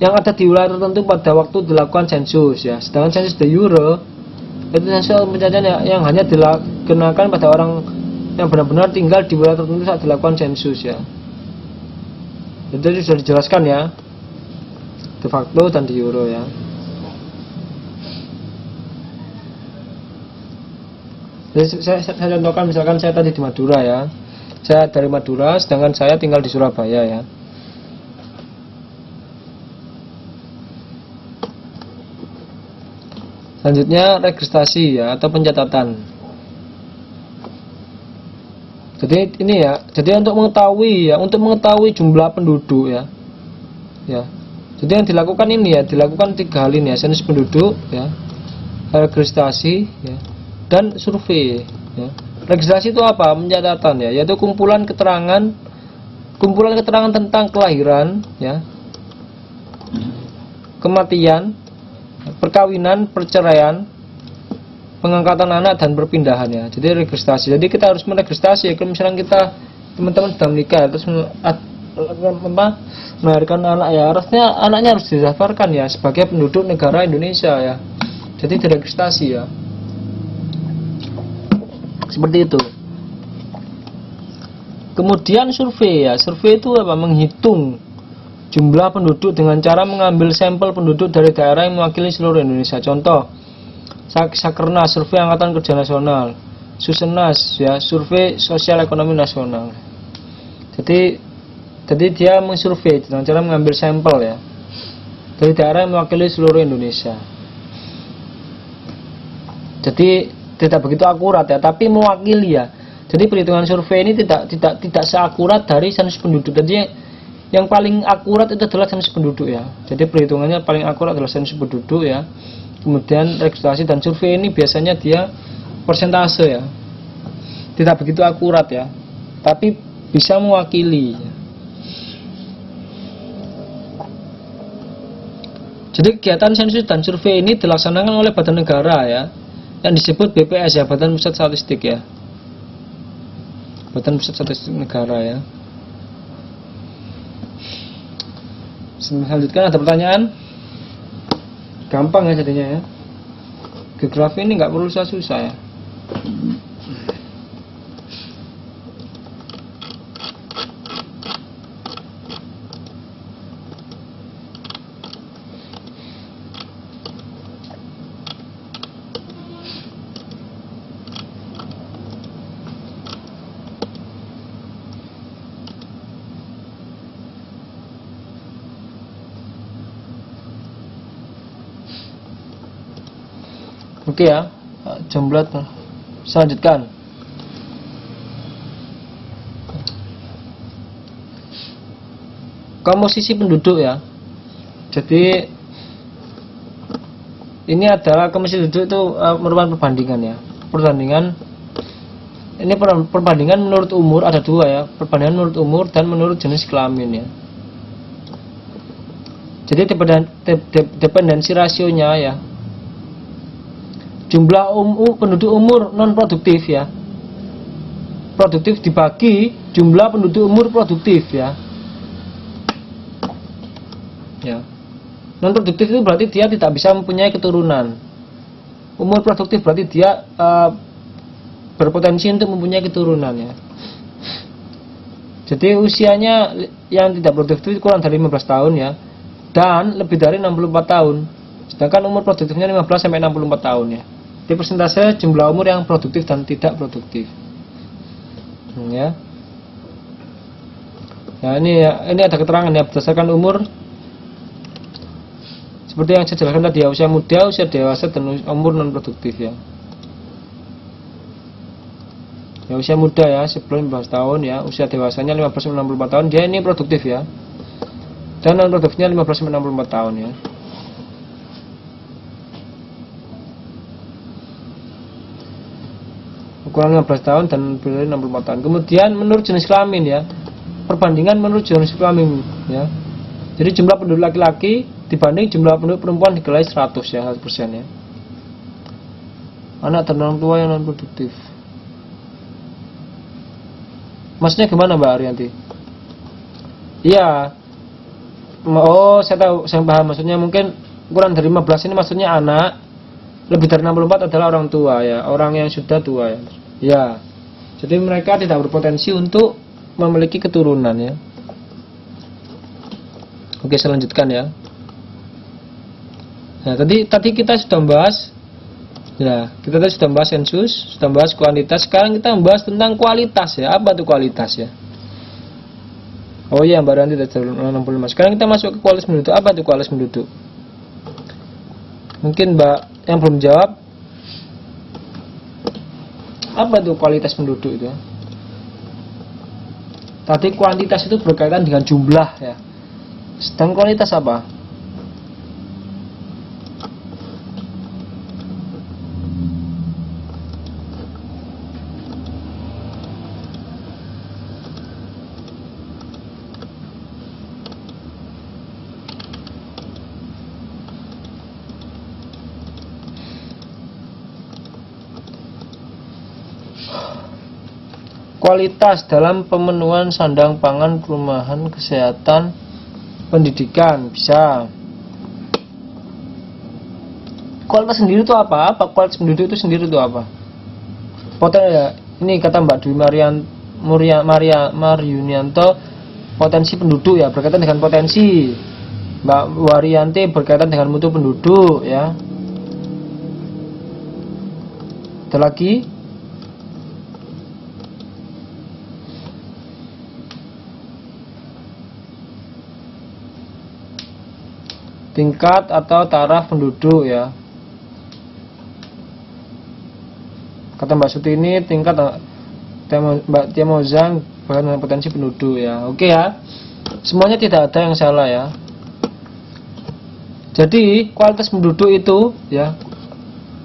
A: yang ada di wilayah tertentu pada waktu dilakukan sensus ya. Sedangkan sensus de jure itu sensus atau pencacahan yang hanya dikenakan pada orang yang benar-benar tinggal di wilayah tertentu saat dilakukan sensus ya. Jadi sudah dijelaskan ya, de facto dan de jure ya. Jadi saya contohkan, misalkan saya tadi di Madura ya, saya dari Madura, sedangkan saya tinggal di Surabaya ya. Selanjutnya registrasi ya, atau pencatatan. Jadi ini ya, jadi untuk mengetahui jumlah penduduk ya. Jadi yang dilakukan ini ya, dilakukan 3 hal ini ya, sensus penduduk ya, registrasi ya, dan survei ya. Registrasi itu apa? Pencatatan ya, yaitu kumpulan keterangan tentang kelahiran ya, kematian, perkawinan, perceraian, pengangkatan anak dan perpindahan ya. Jadi registrasi. Jadi kita harus meregistrasi ya. Kalau misalnya teman-teman sudah menikah terus melahirkan anak ya, harusnya anaknya harus didaftarkan ya sebagai penduduk negara Indonesia ya. Jadi diregistrasi ya. Seperti itu. Kemudian survei ya. Survei itu apa? Menghitung jumlah penduduk dengan cara mengambil sampel penduduk dari daerah yang mewakili seluruh Indonesia. Contoh, Sakernas, survei Angkatan Kerja Nasional. Susenas ya, survei Sosial Ekonomi Nasional. Jadi dia mensurvei dengan cara mengambil sampel ya dari daerah yang mewakili seluruh Indonesia. Jadi tidak begitu akurat ya, tapi mewakili ya. Jadi perhitungan survei ini tidak seakurat dari sensus penduduk. Jadi yang paling akurat itu adalah sensus penduduk ya. Jadi perhitungannya paling akurat adalah sensus penduduk ya. Kemudian registrasi dan survei ini biasanya dia persentase ya. Tidak begitu akurat ya, tapi bisa mewakili. Jadi kegiatan sensus dan survei ini dilaksanakan oleh badan negara ya, yang disebut BPS ya, Badan Pusat Statistik ya. Badan Pusat Statistik Negara ya. Selanjutnya ada pertanyaan? Gampang ya jadinya ya. Geografi ini nggak perlu susah-susah ya. Oke ya, jumlah selanjutkan. komposisi penduduk ya. Jadi ini adalah komposisi penduduk itu merupakan perbandingan ya. Perbandingan menurut umur, ada dua ya, perbandingan menurut umur dan menurut jenis kelamin ya. Jadi dependensi rasionya ya, jumlah penduduk umur non produktif ya, produktif dibagi jumlah penduduk umur produktif ya. Non produktif itu berarti dia tidak bisa mempunyai keturunan. Umur produktif berarti dia berpotensi untuk mempunyai keturunan ya. Jadi usianya yang tidak produktif itu kurang dari 15 tahun ya, dan lebih dari 64 tahun. Sedangkan umur produktifnya 15 sampai 64 tahun ya. Jadi persentase jumlah umur yang produktif dan tidak produktif. Ya. Ya ini ada keterangan ya berdasarkan umur. Seperti yang saya jelaskan tadi ya, usia muda, usia dewasa, dan umur non produktif ya. Ya usia muda ya sebelum 15 tahun ya, usia dewasanya 15 sampai 64 tahun, dia ini produktif ya. Dan non produktifnya 15 sampai 64 tahun ya. Ukuran 15 tahun dan lebih dari 64 tahun. Kemudian menurut jenis kelamin ya. Perbandingan menurut jenis kelamin ya. Jadi jumlah penduduk laki-laki dibanding jumlah penduduk perempuan dikali 100 ya, 100% ya. Anak dan orang tua yang non produktif. Maksudnya gimana Mbak Arianti? Iya. Oh, saya tahu, saya paham. Maksudnya mungkin kurang dari 15 ini maksudnya anak, lebih dari 64 adalah orang tua ya, orang yang sudah tua ya. Ya. Jadi mereka tidak berpotensi untuk memiliki keturunan ya. Oke, saya lanjutkan ya. Nah, tadi kita sudah membahas ya, kita tadi sudah membahas sensus, sudah membahas kuantitas. Sekarang kita membahas tentang kualitas ya. Apa itu kualitas ya? Oh iya, Mbak Ranti dari 65. Sekarang kita masuk ke kualitas penduduk. Apa itu kualitas penduduk? Mungkin Mbak yang belum jawab, apa itu kualitas penduduk itu? Tadi kuantitas itu berkaitan dengan jumlah ya. Sedang kualitas apa? Kualitas dalam pemenuhan sandang pangan, perumahan, kesehatan, pendidikan bisa. Kualitas sendiri itu apa? Apa kualitas penduduk itu sendiri itu apa? Potensi ya, ini kata Mbak Dwi Mariunianto, potensi penduduk ya, berkaitan dengan potensi. Mbak Warianti berkaitan dengan mutu penduduk ya. Ada lagi? Tingkat atau taraf penduduk ya. Kata Mbak Sutini, tingkat Mbak Tiamozang berkaitan dengan potensi penduduk ya. Oke ya. Semuanya tidak ada yang salah ya. Jadi kualitas penduduk itu ya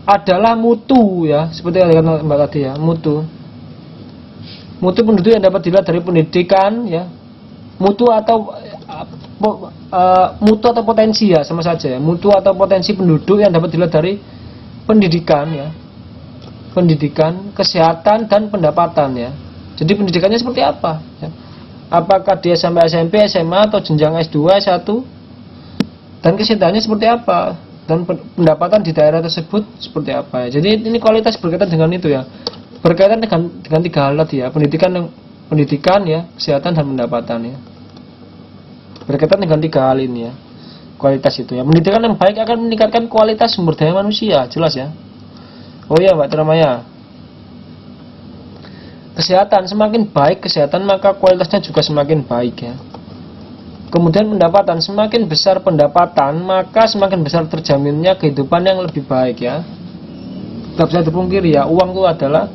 A: adalah mutu ya, seperti yang dikatakan Mbak tadi ya, mutu. Mutu penduduk yang dapat dilihat dari pendidikan ya. Mutu atau potensi ya, sama saja ya. Mutu atau potensi penduduk yang dapat dilihat dari pendidikan ya. Pendidikan, kesehatan, dan pendapatan ya. Jadi pendidikannya seperti apa ya? Apakah dia sampai SMP, SMA, atau jenjang S2, S1? Dan kesehatannya seperti apa? Dan pendapatan di daerah tersebut seperti apa ya? Jadi ini kualitas berkaitan dengan itu ya. Berkaitan dengan tiga hal tadi ya. Pendidikan ya, kesehatan, dan pendapatan ya. Berkaitan dengan tiga hal ini ya. Kualitas itu ya. Pendidikan yang baik akan meningkatkan kualitas sumber daya manusia, jelas ya. Oh iya Mbak Teramaya. Kesehatan, semakin baik kesehatan maka kualitasnya juga semakin baik ya. Kemudian pendapatan, semakin besar pendapatan maka semakin besar terjaminnya kehidupan yang lebih baik ya. Tidak bisa dipungkiri ya, uang itu adalah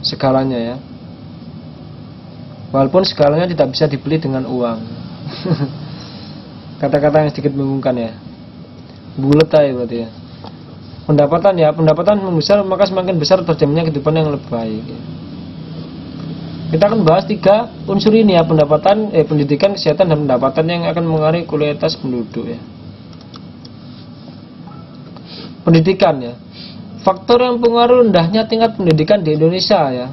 A: segalanya ya. walaupun segalanya tidak bisa dibeli dengan uang. Kata-kata yang sedikit membingungkan ya, bulet aja berarti ya. Pendapatan membesar, maka semakin besar terjaminnya kehidupan yang lebih baik ya. Kita akan bahas 3 unsur ini ya, pendidikan, kesehatan, dan pendapatan yang akan mengaruhi kualitas penduduk ya. Pendidikan ya, faktor yang pengaruh rendahnya tingkat pendidikan di Indonesia ya.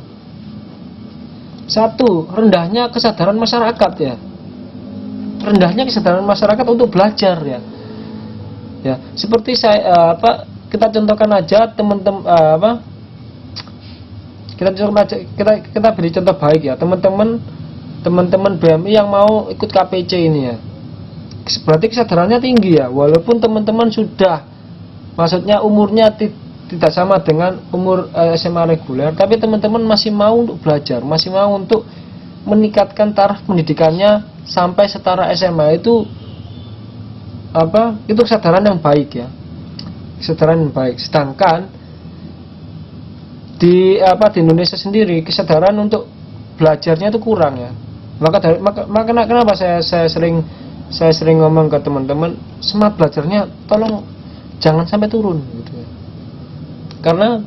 A: 1. Rendahnya kesadaran masyarakat ya. Rendahnya kesadaran masyarakat untuk belajar ya. Ya, seperti kita contohkan aja teman-teman kita beri contoh baik ya, teman-teman BMI yang mau ikut KPC ini ya. Berarti kesadarannya tinggi ya, walaupun teman-teman sudah, maksudnya umurnya tidak sama dengan umur SMA reguler, tapi teman-teman masih mau untuk belajar, masih mau untuk meningkatkan taraf pendidikannya sampai setara SMA. Itu kesadaran yang baik ya, kesadaran yang baik. Sedangkan di Indonesia sendiri kesadaran untuk belajarnya itu kurang ya. Maka kenapa saya sering ngomong ke teman-teman, semangat belajarnya tolong jangan sampai turun gitu ya. Karena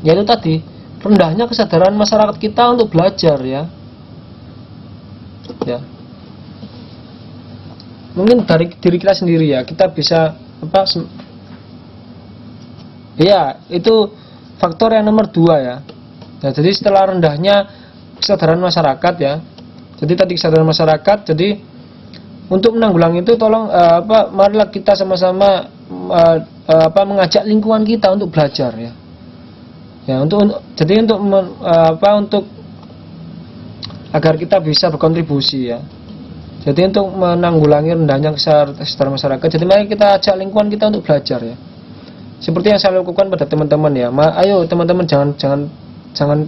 A: ya itu tadi, rendahnya kesadaran masyarakat kita untuk belajar ya. Ya. Mungkin dari diri kita sendiri ya, kita bisa ya, itu faktor yang nomor 2 ya. Nah, jadi setelah rendahnya kesadaran masyarakat ya. Jadi tadi kesadaran masyarakat, jadi untuk menanggulangi itu tolong marilah kita sama-sama mengajak lingkungan kita untuk belajar ya. Ya, untuk agar kita bisa berkontribusi ya. Jadi untuk menanggulangi rendahnya kesadaran masyarakat, jadi mari kita ajak lingkungan kita untuk belajar ya. Seperti yang saya lakukan pada teman-teman ya. Ayo teman-teman jangan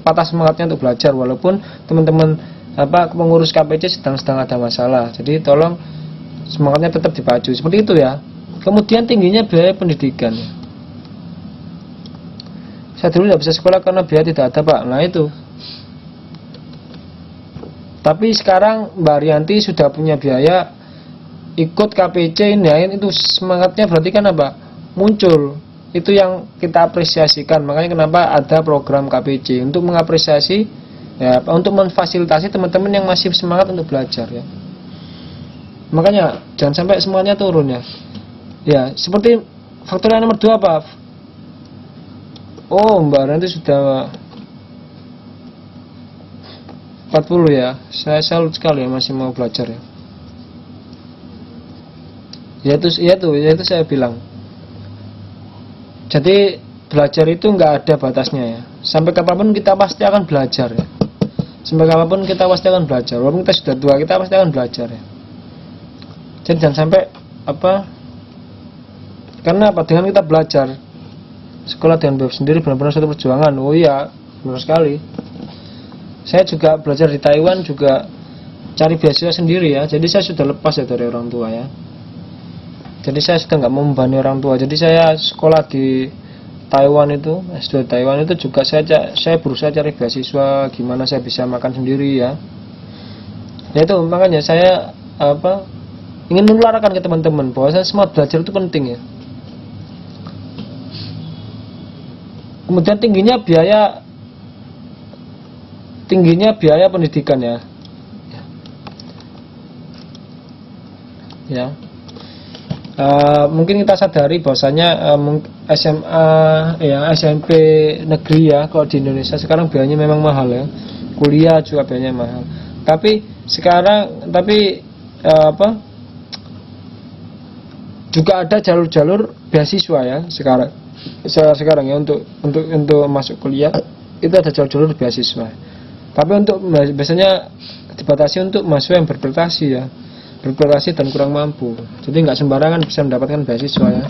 A: patah semangatnya untuk belajar, walaupun teman-teman pengurus KPC sedang ada masalah. Jadi tolong semangatnya tetap dipacu. Seperti itu ya. Kemudian tingginya biaya pendidikan ya. Saya dulu tidak bisa sekolah karena biaya tidak ada, Pak. Nah itu. Tapi sekarang Mbak Rianti sudah punya biaya ikut KPC ini ya, itu semangatnya berarti kan muncul. Itu yang kita apresiasikan. Makanya kenapa ada program KPC, untuk mengapresiasi ya, untuk memfasilitasi teman-teman yang masih semangat untuk belajar ya. Makanya jangan sampai semuanya turun ya. Ya, seperti faktor yang nomor 2 apa? Oh, Mbak Ranti sudah 40 ya. Saya salut sekali ya, masih mau belajar ya. Ya itu saya bilang. Jadi belajar itu nggak ada batasnya ya. Sampai kapanpun kita pasti akan belajar ya. Sampai kapanpun kita pasti akan belajar. Walaupun kita sudah tua, kita pasti akan belajar ya. Jadi jangan sampai karena dengan kita belajar, sekolah dengan bebas sendiri benar-benar suatu perjuangan. Oh iya, benar sekali. Saya juga belajar di Taiwan, juga cari beasiswa sendiri ya. Jadi saya sudah lepas ya dari orang tua ya. Jadi saya sudah nggak membebani orang tua. Jadi saya sekolah di Taiwan itu, S2 Taiwan itu juga saya berusaha cari beasiswa, gimana saya bisa makan sendiri ya. Ya itu makanya saya ingin menularkan ke teman-teman bahwa saya semua belajar itu penting ya. Kemudian tingginya biaya pendidikan ya. Ya. Mungkin kita sadari bahwasanya SMA ya, SMP negeri ya, kalau di Indonesia sekarang biayanya memang mahal ya. Kuliah juga biayanya mahal. Tapi juga ada jalur-jalur beasiswa ya sekarang ya, untuk masuk kuliah itu ada jalur-jalur beasiswa. Tapi biasanya dibatasi untuk mahasiswa yang berprestasi ya. Berprestasi dan kurang mampu. Jadi nggak sembarangan bisa mendapatkan beasiswa ya.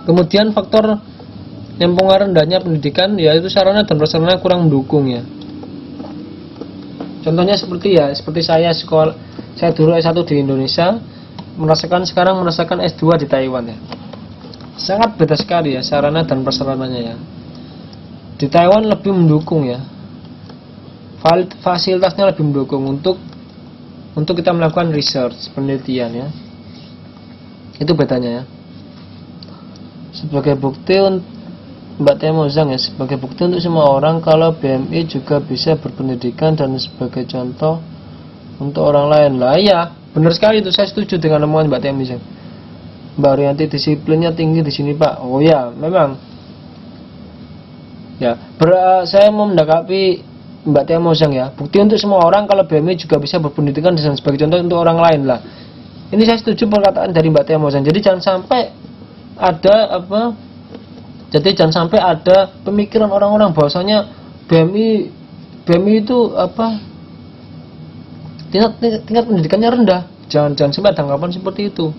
A: Kemudian faktor yang pengaruh rendahnya pendidikan yaitu sarana dan prasarana kurang mendukung ya. Contohnya seperti saya sekolah, saya dulu S1 di Indonesia, sekarang merasakan S2 di Taiwan ya. Sangat beda sekali ya sarana dan prasarananya ya. Di Taiwan lebih mendukung ya, fasilitasnya lebih mendukung untuk kita melakukan research, penelitian ya. Itu bedanya ya. Sebagai bukti Mbak Tia Mozang ya, sebagai bukti untuk semua orang kalau BMI juga bisa berpendidikan dan sebagai contoh untuk orang lain. Lah ya, benar sekali itu, saya setuju dengan omongan Mbak Tia Mozang. Mbak Rianti disiplinnya tinggi di sini Pak. Oh ya, memang. Ya, saya mau mendakapi Mbak Tia Mozang ya. Bukti untuk semua orang kalau BMI juga bisa berpendidikan dan sebagai contoh untuk orang lain lah. Ini saya setuju perkataan dari Mbak Tia Mozang. Jadi jangan sampai ada jangan sampai ada pemikiran orang-orang bahwasanya BMI itu tingkat pendidikannya rendah. Jangan sampai ada anggapan seperti itu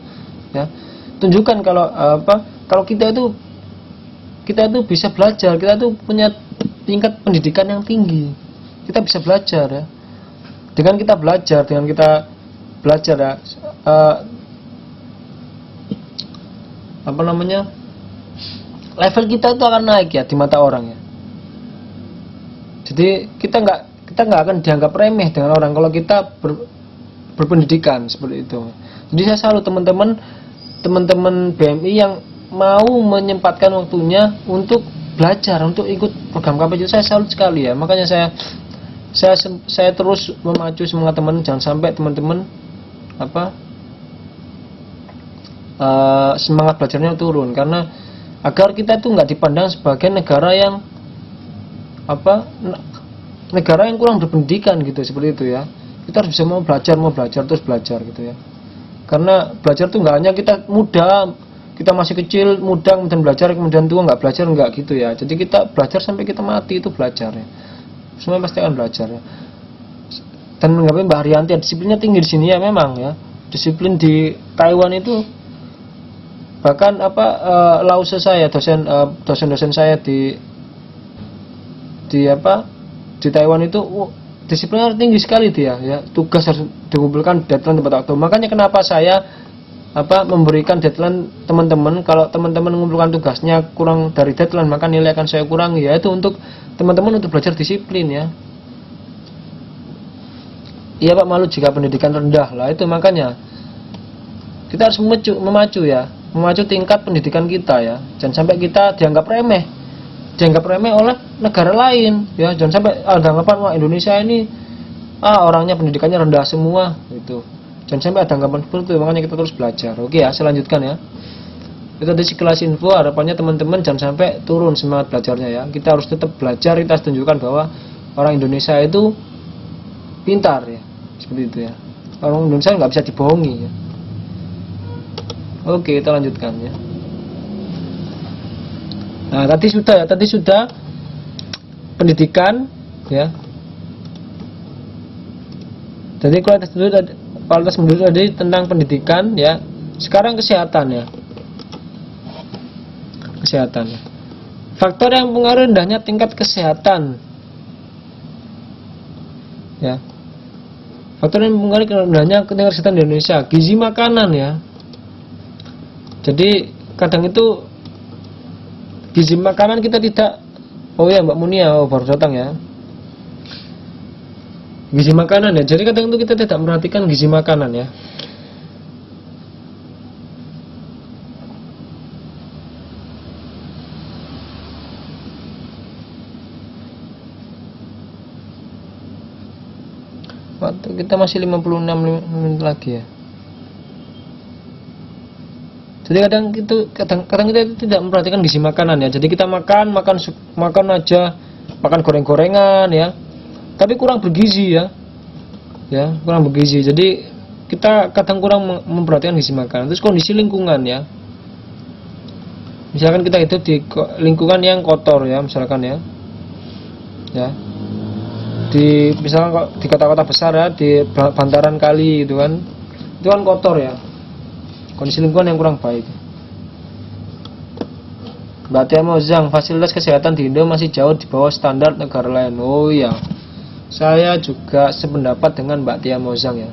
A: ya. Tunjukkan kalau kita itu bisa belajar, kita itu punya tingkat pendidikan yang tinggi. Kita bisa belajar ya. Dengan kita belajar ya, level kita itu akan naik ya di mata orang ya. Jadi kita nggak akan dianggap remeh dengan orang kalau kita berpendidikan seperti itu. Jadi saya selalu teman-teman BMI yang mau menyempatkan waktunya untuk belajar, untuk ikut program KPJ, saya salut sekali ya. Makanya saya terus memacu semangat teman, jangan sampai teman-teman semangat belajarnya turun, karena agar kita itu nggak dipandang sebagai negara yang negara yang kurang berpendidikan gitu, seperti itu ya. Kita harus bisa mau belajar terus belajar gitu ya. Karena belajar tuh nggak hanya kita muda, kita masih kecil, muda kemudian belajar, kemudian tua nggak belajar, nggak gitu ya. Jadi kita belajar sampai kita mati itu belajar ya. Semua pasti akan belajar ya. Dan mengapa Mbak Rianti disiplinnya tinggi di sini ya, memang ya. Disiplin di Taiwan itu bahkan lause saya, dosen saya di Taiwan itu disiplinnya tinggi sekali dia ya. Tugas harus dikumpulkan, deadline tepat waktu. Makanya kenapa saya memberikan deadline teman-teman. Kalau teman-teman mengumpulkan tugasnya kurang dari deadline, maka nilai akan saya kurangi, yaitu untuk teman-teman untuk belajar disiplin ya. Iya Pak, malu jika pendidikan rendah lah, itu makanya kita harus memacu tingkat pendidikan kita ya. Jangan sampai kita dianggap remeh oleh negara lain ya. Jangan sampai ada anggapan wah Indonesia ini orangnya pendidikannya rendah semua gitu. Jangan sampai ada anggapan seperti itu. Makanya kita terus belajar. Oke ya, saya lanjutkan ya. Itu tadi sekelas info, harapannya teman-teman jangan sampai turun semangat belajarnya ya. Kita harus tetap belajar, kita harus tunjukkan bahwa orang Indonesia itu pintar ya, seperti itu ya. Orang Indonesia nggak bisa dibohongi ya. Oke, kita lanjutkan ya. Nah, tadi sudah pendidikan ya. Jadi kualitas penduduk tadi tentang pendidikan ya. Sekarang kesehatan ya. Kesehatan ya. Faktor yang mempengaruhi rendahnya tingkat kesehatan ya. Faktor yang mempengaruhi rendahnya tingkat kesehatan di Indonesia, gizi makanan ya. Jadi kadang itu gizi makanan kita tidak. Oh ya Mbak Munia, baru datang ya. Gizi makanan ya. Jadi kadang itu kita tidak memperhatikan gizi makanan ya. Waktu kita masih 56 menit lagi ya. Jadi kadang kita itu tidak memperhatikan gizi makanan ya. Jadi kita makan aja, makan goreng-gorengan ya. Tapi kurang bergizi ya. Ya, kurang bergizi. Jadi kita kadang kurang memperhatikan gizi makanan. Terus kondisi lingkungan ya. Misalkan kita hidup di lingkungan yang kotor ya, misalkan ya. Ya. Misalkan di kota-kota besar ya, di bantaran kali gitu kan. Itu kan kotor ya. Kondisi lingkungan yang kurang baik. Mbak Tia Mozang, fasilitas kesehatan di Indo masih jauh di bawah standar negara lain. Oh iya, saya juga sependapat dengan Mbak Tia Mozang ya.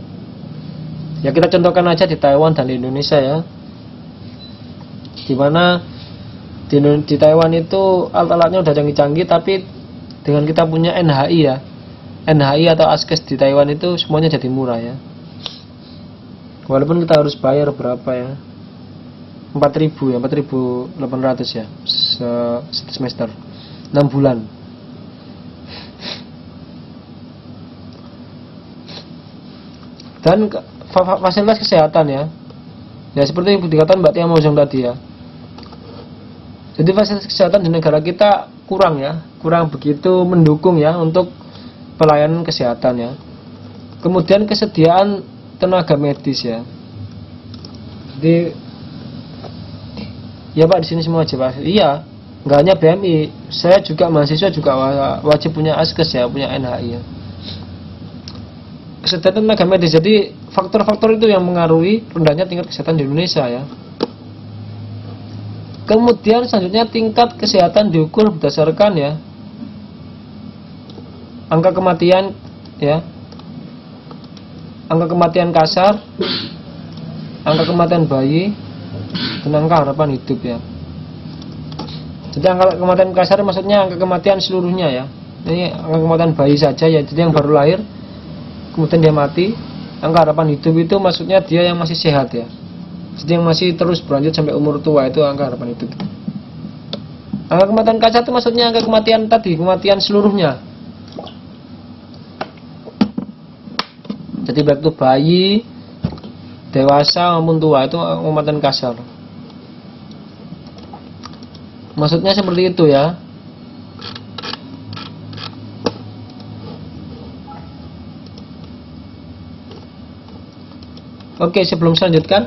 A: Ya kita contohkan aja di Taiwan dan di Indonesia ya. Dimana Di Taiwan itu alat-alatnya udah canggih-canggih, tapi dengan kita punya NHI ya, NHI atau Askes di Taiwan itu semuanya jadi murah ya. Walaupun kita harus bayar berapa ya, 4.000 ya, 4.800 ya satu semester, 6 bulan. Dan fasilitas kesehatan ya seperti yang dikatakan Mbak Tia Mojong tadi ya. Jadi fasilitas kesehatan di negara kita kurang begitu mendukung ya untuk pelayanan kesehatan ya. Kemudian kesediaan tenaga medis ya. Jadi ya Pak, di sini semua aja Pak. Iya, nggak hanya BMI, saya juga mahasiswa juga wajib punya Askes ya, punya NHI ya. Kesehatan tenaga medis. Jadi faktor-faktor itu yang mengaruhi rendahnya tingkat kesehatan di Indonesia ya. Kemudian selanjutnya tingkat kesehatan diukur berdasarkan ya angka kematian ya, angka kematian kasar, angka kematian bayi, dan angka harapan hidup ya. Jadi angka kematian kasar maksudnya angka kematian seluruhnya ya. Ini angka kematian bayi saja ya, jadi yang baru lahir kemudian dia mati. Angka harapan hidup itu maksudnya dia yang masih sehat ya, jadi yang masih terus berlanjut sampai umur tua, itu angka harapan hidup. Angka kematian kasar itu maksudnya angka kematian tadi, kematian seluruhnya. Jadi baik itu bayi, dewasa maupun tua, itu kematian kasar. Maksudnya seperti itu ya. Oke, sebelum selanjutkan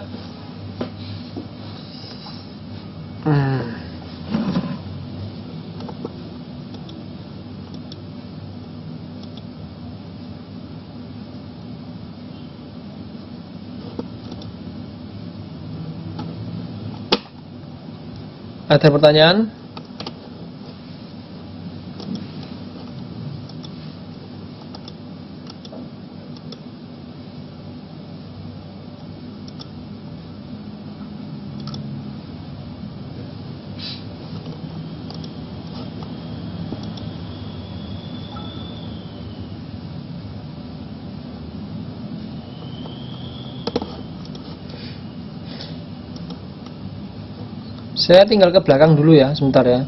A: ada pertanyaan? Saya tinggal ke belakang dulu ya, sebentar ya.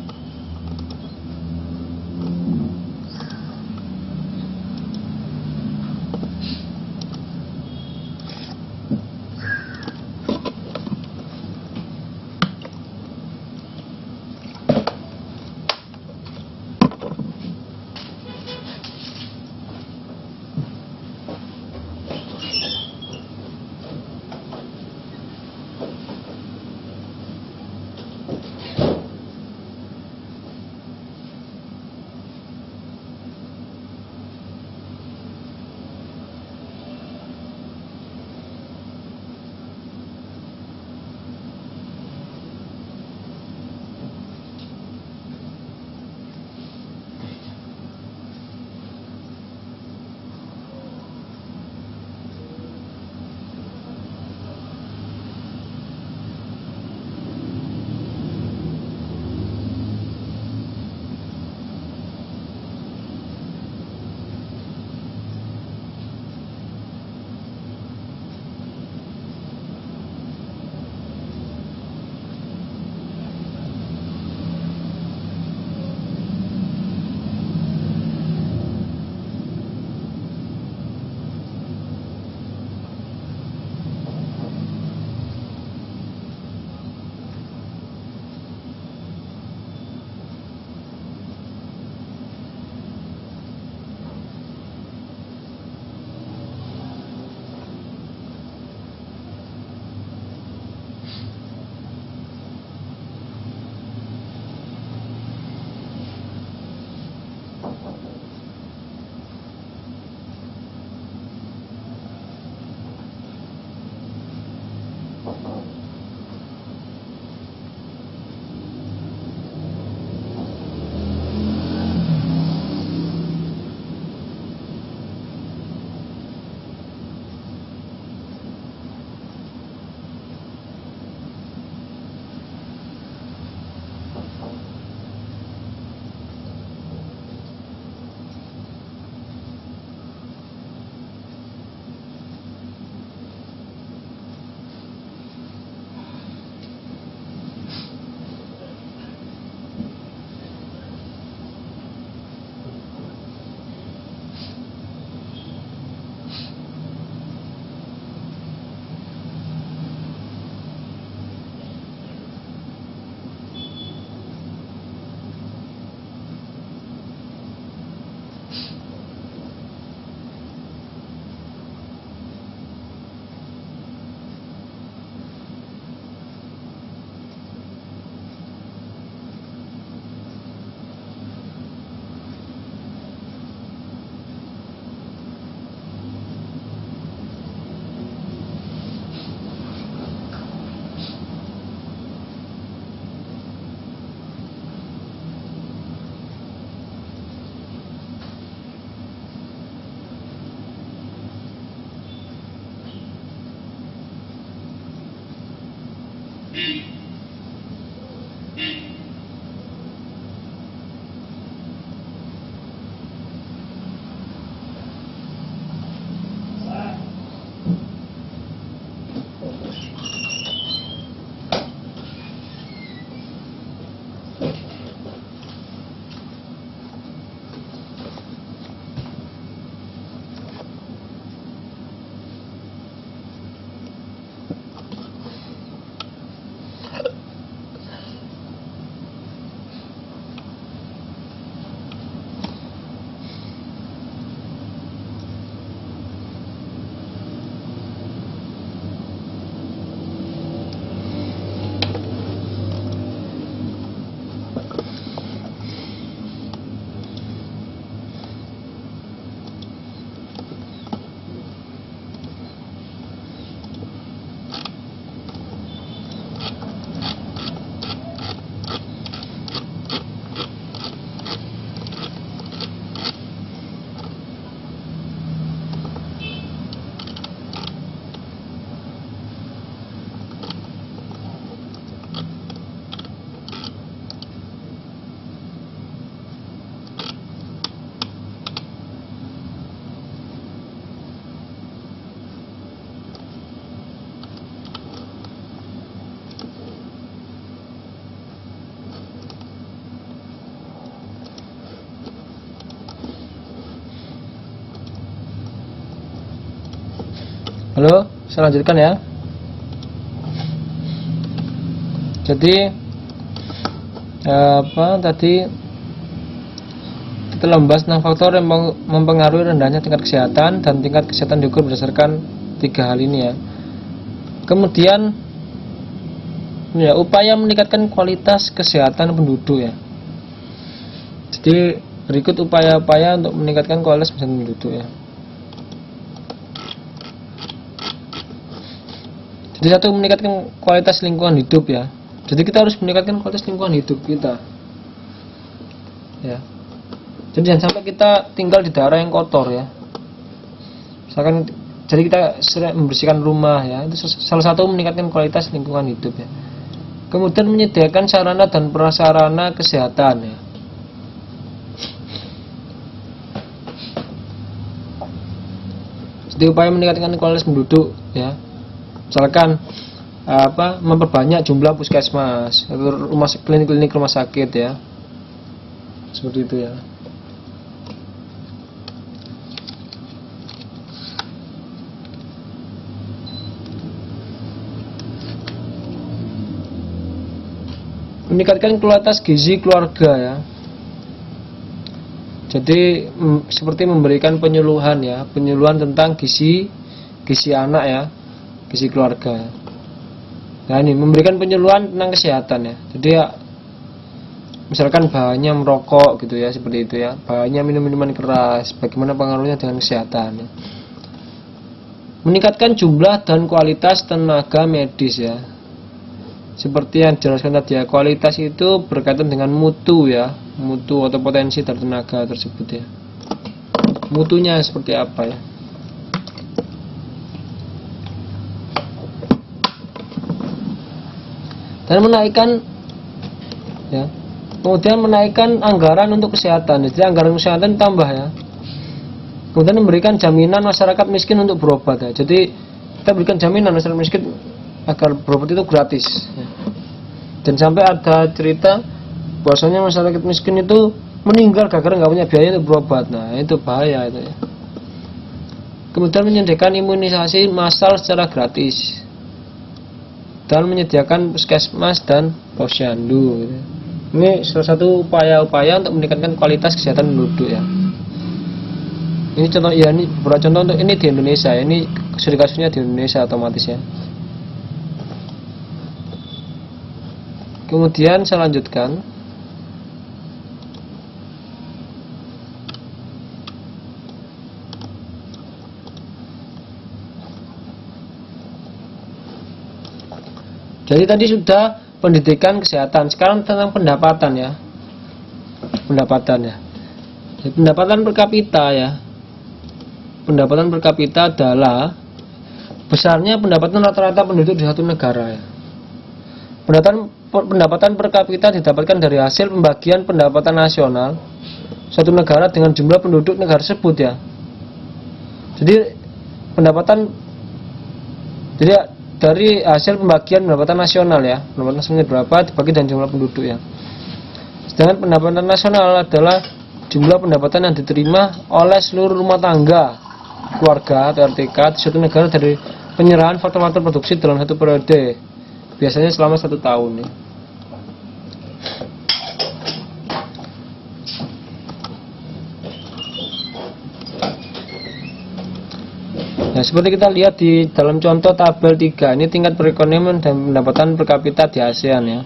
A: Halo, saya lanjutkan ya. Jadi tadi kita membahas tentang faktor yang mempengaruhi rendahnya tingkat kesehatan, dan tingkat kesehatan diukur berdasarkan 3 hal ini ya. Kemudian ya, upaya meningkatkan kualitas kesehatan penduduk ya. Jadi berikut upaya-upaya untuk meningkatkan kualitas kesehatan penduduk ya. Jadi satu, meningkatkan kualitas lingkungan hidup ya. Jadi kita harus meningkatkan kualitas lingkungan hidup kita ya. Jadi jangan sampai kita tinggal di daerah yang kotor ya. Misalkan, jadi kita sering membersihkan rumah ya. Itu salah satu meningkatkan kualitas lingkungan hidup ya. Kemudian menyediakan sarana dan prasarana kesehatan ya. Jadi upaya meningkatkan kualitas penduduk ya. Misalkan memperbanyak jumlah puskesmas atau klinik-klinik rumah sakit ya, seperti itu ya. Meningkatkan kualitas gizi keluarga ya. Jadi seperti memberikan penyuluhan ya, penyuluhan tentang gizi anak ya, gizi keluarga. Nah ini memberikan penyuluhan tentang kesehatan ya. Jadi ya, misalkan bahannya merokok gitu ya, seperti itu ya, bahannya minum-minuman keras, bagaimana pengaruhnya dengan kesehatan ya. Meningkatkan jumlah dan kualitas tenaga medis ya. Seperti yang dijelaskan tadi ya, kualitas itu berkaitan dengan mutu ya, mutu atau potensi dari tenaga tersebut ya. Mutunya seperti apa ya. Dan menaikkan ya, kemudian menaikkan anggaran untuk kesehatan. Jadi anggaran kesehatan tambah ya. Kemudian memberikan jaminan masyarakat miskin untuk berobat ya. Jadi kita berikan jaminan masyarakat miskin agar berobat itu gratis ya. Dan sampai ada cerita bahwasanya masyarakat miskin itu meninggal gara-gara nggak punya biaya untuk berobat. Nah itu bahaya itu ya. Kemudian menyediakan imunisasi massal secara gratis dan menyediakan puskesmas dan posyandu. Ini salah satu upaya-upaya untuk meningkatkan kualitas kesehatan penduduk ya. Ini contoh ya, ini beberapa contoh untuk ini di Indonesia. Ini kasusnya di Indonesia otomatis ya. Kemudian saya lanjutkan. Jadi tadi sudah pendidikan kesehatan, sekarang tentang pendapatan ya. Pendapatan ya. Jadi, pendapatan per kapita ya. Pendapatan per kapita adalah besarnya pendapatan rata-rata penduduk di satu negara ya. Pendapatan per kapita didapatkan dari hasil pembagian pendapatan nasional suatu negara dengan jumlah penduduk negara tersebut ya. Jadi dari hasil pembagian pendapatan nasional ya, pendapatan nasional berapa dibagi dengan jumlah penduduk ya. Sedangkan pendapatan nasional adalah jumlah pendapatan yang diterima oleh seluruh rumah tangga, keluarga atau RTK di suatu negara dari penyerahan faktor-faktor produksi dalam satu periode, biasanya selama 1 tahun ya. Nah, seperti kita lihat di dalam contoh tabel 3, ini tingkat perekonomian dan pendapatan per kapita di ASEAN ya.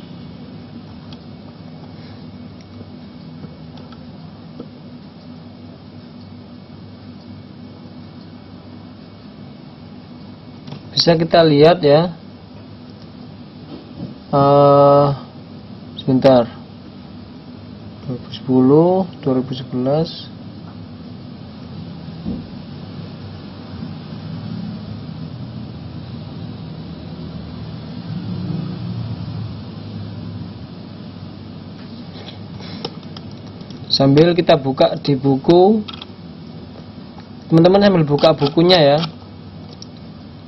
A: Bisa kita lihat ya. Sebentar. 2010, 2011. Sambil kita buka di buku, teman-teman sambil buka bukunya ya.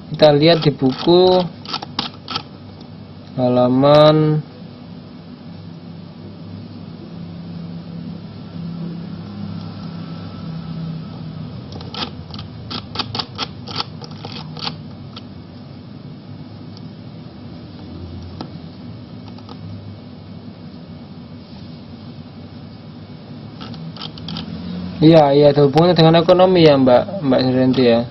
A: Kita lihat di buku halaman iya, ada hubungannya dengan ekonomi ya Mbak Renti ya.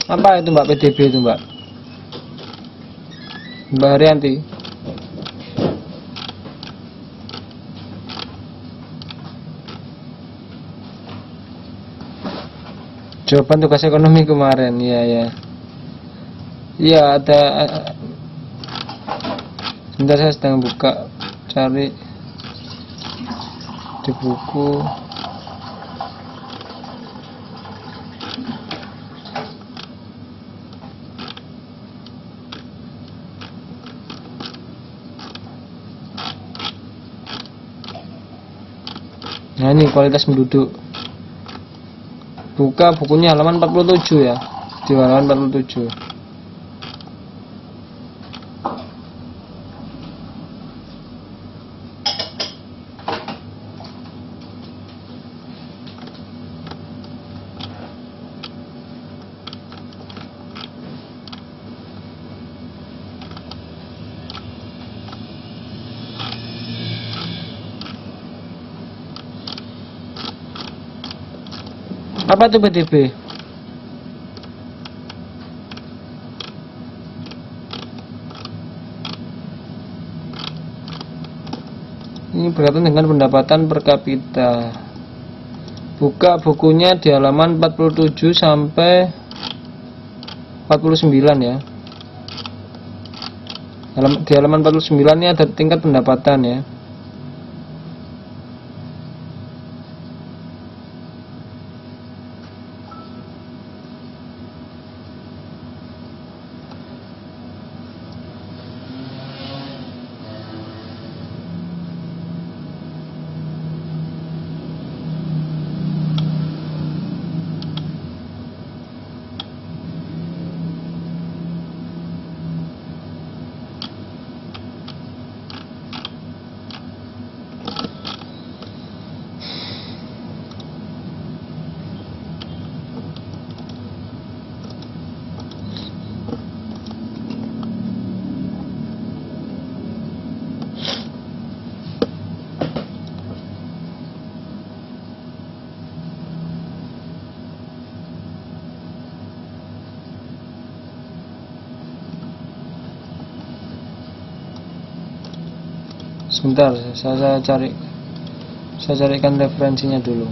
A: Apa itu Mbak PDB itu Mbak Haryanti? Jawaban tugas ekonomi kemarin, iya ada. Sebentar, saya sedang buka cari di buku. Nah ini kualitas penduduk. Buka bukunya halaman 47 ya. Di halaman 47. Apa itu PDB? Ini berkaitan dengan pendapatan per kapita. Buka bukunya di halaman 47 sampai 49 ya. Di halaman 49 ini ada tingkat pendapatan ya. Sebentar, saya carikan referensinya dulu.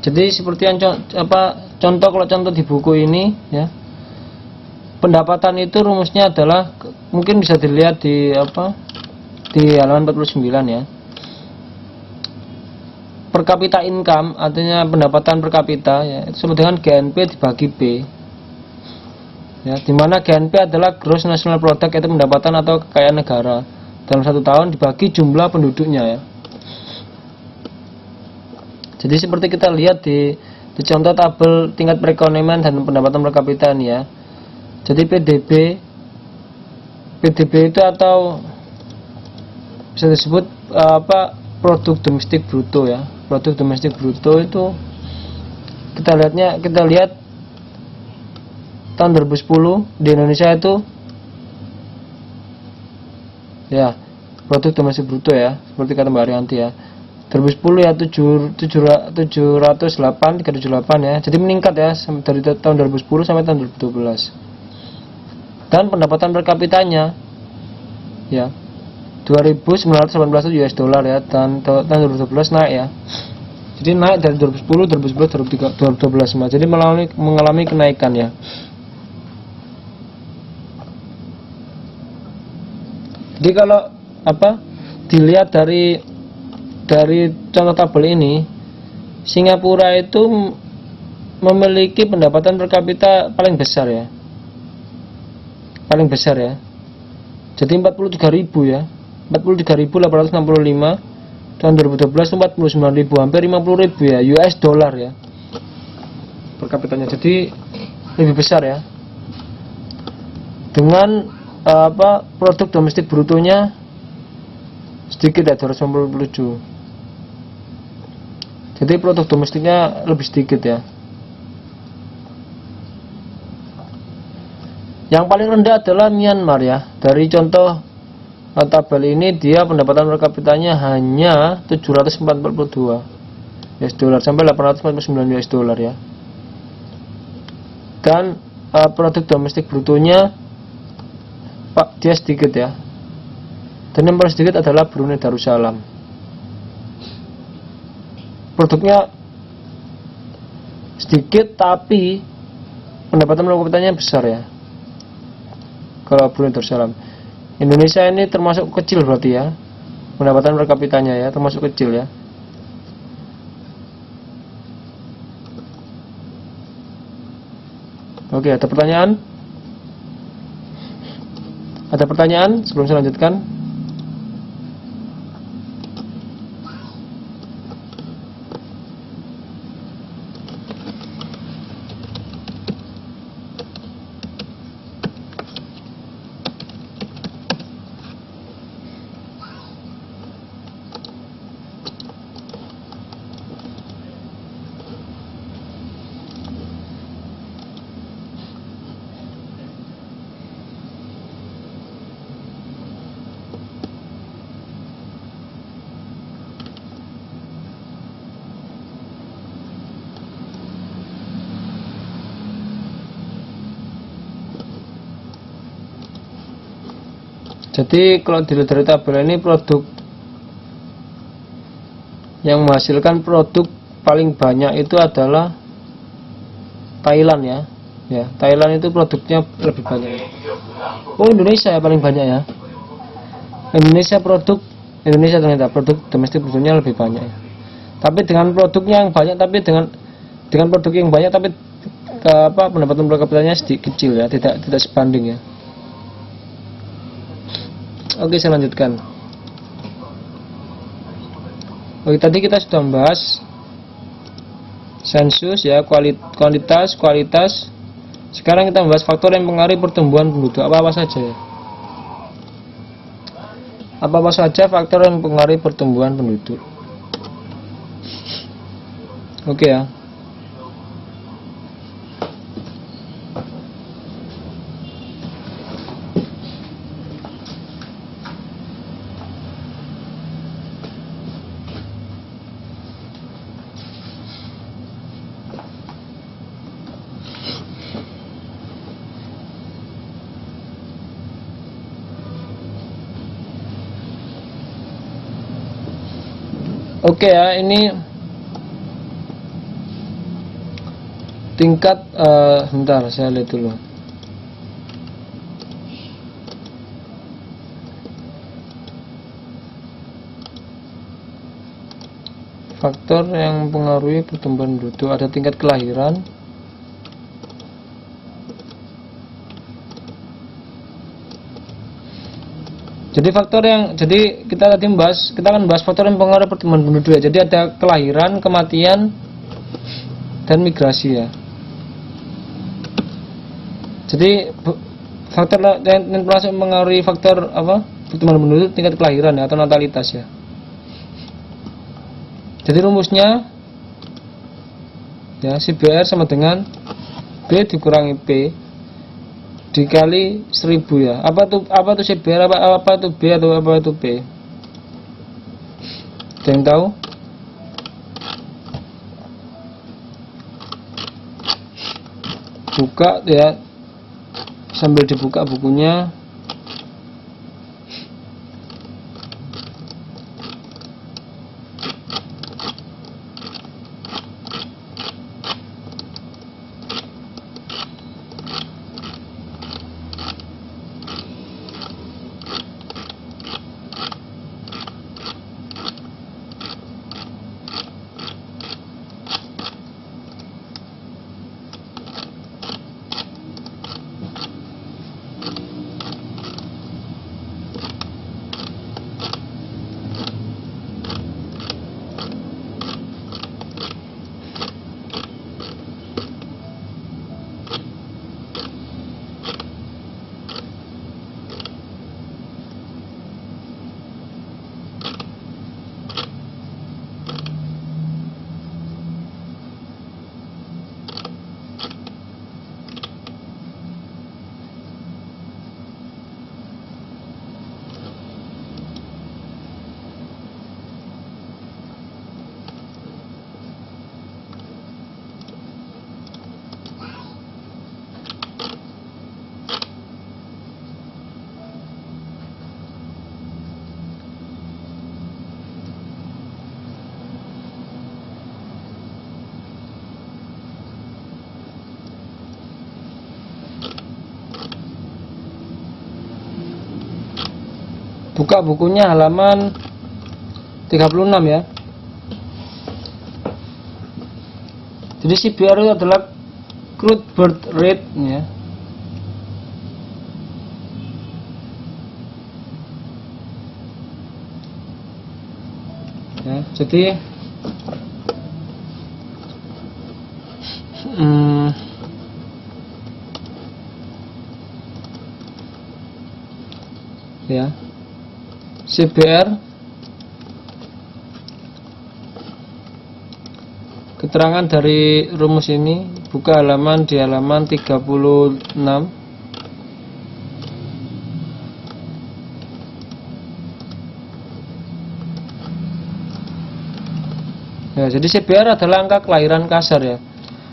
A: Jadi seperti yang contoh, kalau contoh di buku ini ya, pendapatan itu rumusnya adalah, mungkin bisa dilihat di di halaman 49 ya. Per kapita income, artinya pendapatan per kapita ya, itu sama dengan GNP dibagi P. Ya, di mana GNP adalah Gross National Product, yaitu pendapatan atau kekayaan negara dalam satu tahun dibagi jumlah penduduknya ya. Jadi seperti kita lihat di contoh tabel tingkat perekonomian dan pendapatan per kapita ini ya. Jadi PDB itu atau bisa disebut produk domestik bruto ya. Produk domestik bruto itu kita lihat tahun 2010 di Indonesia itu ya, produk domestik bruto ya, seperti kata Mbak Arianti ya, 2010 ya 378 ya, jadi meningkat ya dari tahun 2010 sampai tahun 2012. Dan pendapatan per kapitanya ya 2.918 US dollar ya, dan tahun 2012 naik ya. Jadi naik dari 2010, 2011, 2012 semua. Jadi mengalami kenaikan ya. Jadi kalau dilihat dari contoh tabel ini, Singapura itu memiliki pendapatan per kapita paling besar ya. Paling besar ya. Jadi 43.000 ya. 43.865, tahun 2012 49.000, hampir 50.000 ya US dollar ya per kapitanya. Jadi lebih besar ya. Dengan produk domestik brutonya sedikit ya, 297. Jadi produk domestiknya lebih sedikit ya. Yang paling rendah adalah Myanmar ya. Dari contoh tabel ini, dia pendapatan per kapitanya hanya 742 US dollar sampai 849 US dollar ya. Dan produk domestik brutonya dia sedikit ya. Dan yang paling sedikit adalah Brunei Darussalam. Produknya sedikit tapi pendapatan per kapitanya besar ya. Kalau Brunei Darussalam. Indonesia ini termasuk kecil berarti ya, pendapatan per kapitanya ya, termasuk kecil ya. Oke, ada pertanyaan? Ada pertanyaan sebelum saya lanjutkan? Jadi kalau dilihat dari tabel ini, produk yang menghasilkan produk paling banyak itu adalah Thailand ya. Ya, Thailand itu produknya lebih banyak. Oh, Indonesia ya paling banyak ya. Indonesia ternyata produk domestik brutonya lebih banyak ya. Tapi dengan produknya yang banyak, tapi dengan produk yang banyak, tapi pendapatan per kapitanya sedikit kecil ya, tidak sebanding ya. Oke, saya lanjutkan. Oke, tadi kita sudah membahas sensus ya, kualitas. Sekarang kita membahas faktor yang mempengaruhi pertumbuhan penduduk. Apa-apa saja ya? Apa-apa saja faktor yang mempengaruhi pertumbuhan penduduk. Oke ya. Oke ya, ini tingkat bentar saya lihat dulu. Faktor yang mempengaruhi pertumbuhan penduduk, ada tingkat kelahiran, jadi kita akan membahas faktor yang mempengaruhi pertumbuhan penduduk ya. Jadi ada kelahiran, kematian, dan migrasi ya. Jadi faktor yang mempengaruhi faktor pertumbuhan penduduk, tingkat kelahiran ya, atau natalitas ya. Jadi rumusnya ya, CBR sama dengan B dikurangi P dikali 1000 ya. Apa tuh CBR, apa tuh B, atau apa itu P? Ada yang tahu? Buka ya, sambil dibuka bukunya. Buka bukunya halaman 36 ya. Jadi CBR itu adalah crude birth rate ya. Ya, jadi ya, CBR keterangan dari rumus ini, buka halaman di halaman 36. Ya, jadi CBR adalah angka kelahiran kasar ya,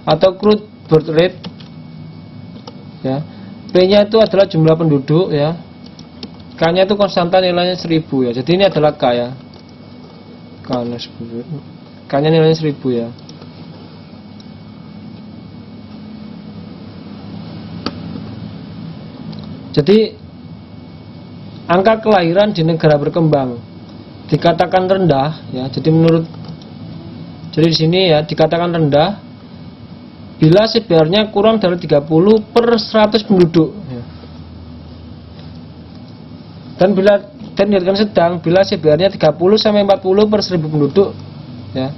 A: atau crude birth rate ya. P-nya itu adalah jumlah penduduk ya. K-nya itu konstanta, nilainya 1000 ya. Jadi ini adalah K ya. K-nya nilainya 1000 ya. Jadi angka kelahiran di negara berkembang dikatakan rendah ya. Jadi di sini ya dikatakan rendah bila CBR-nya kurang dari 30 per 100 penduduk ya. Dan dikatakan sedang bila CBR-nya 30 sampai 40 per 1000 penduduk ya.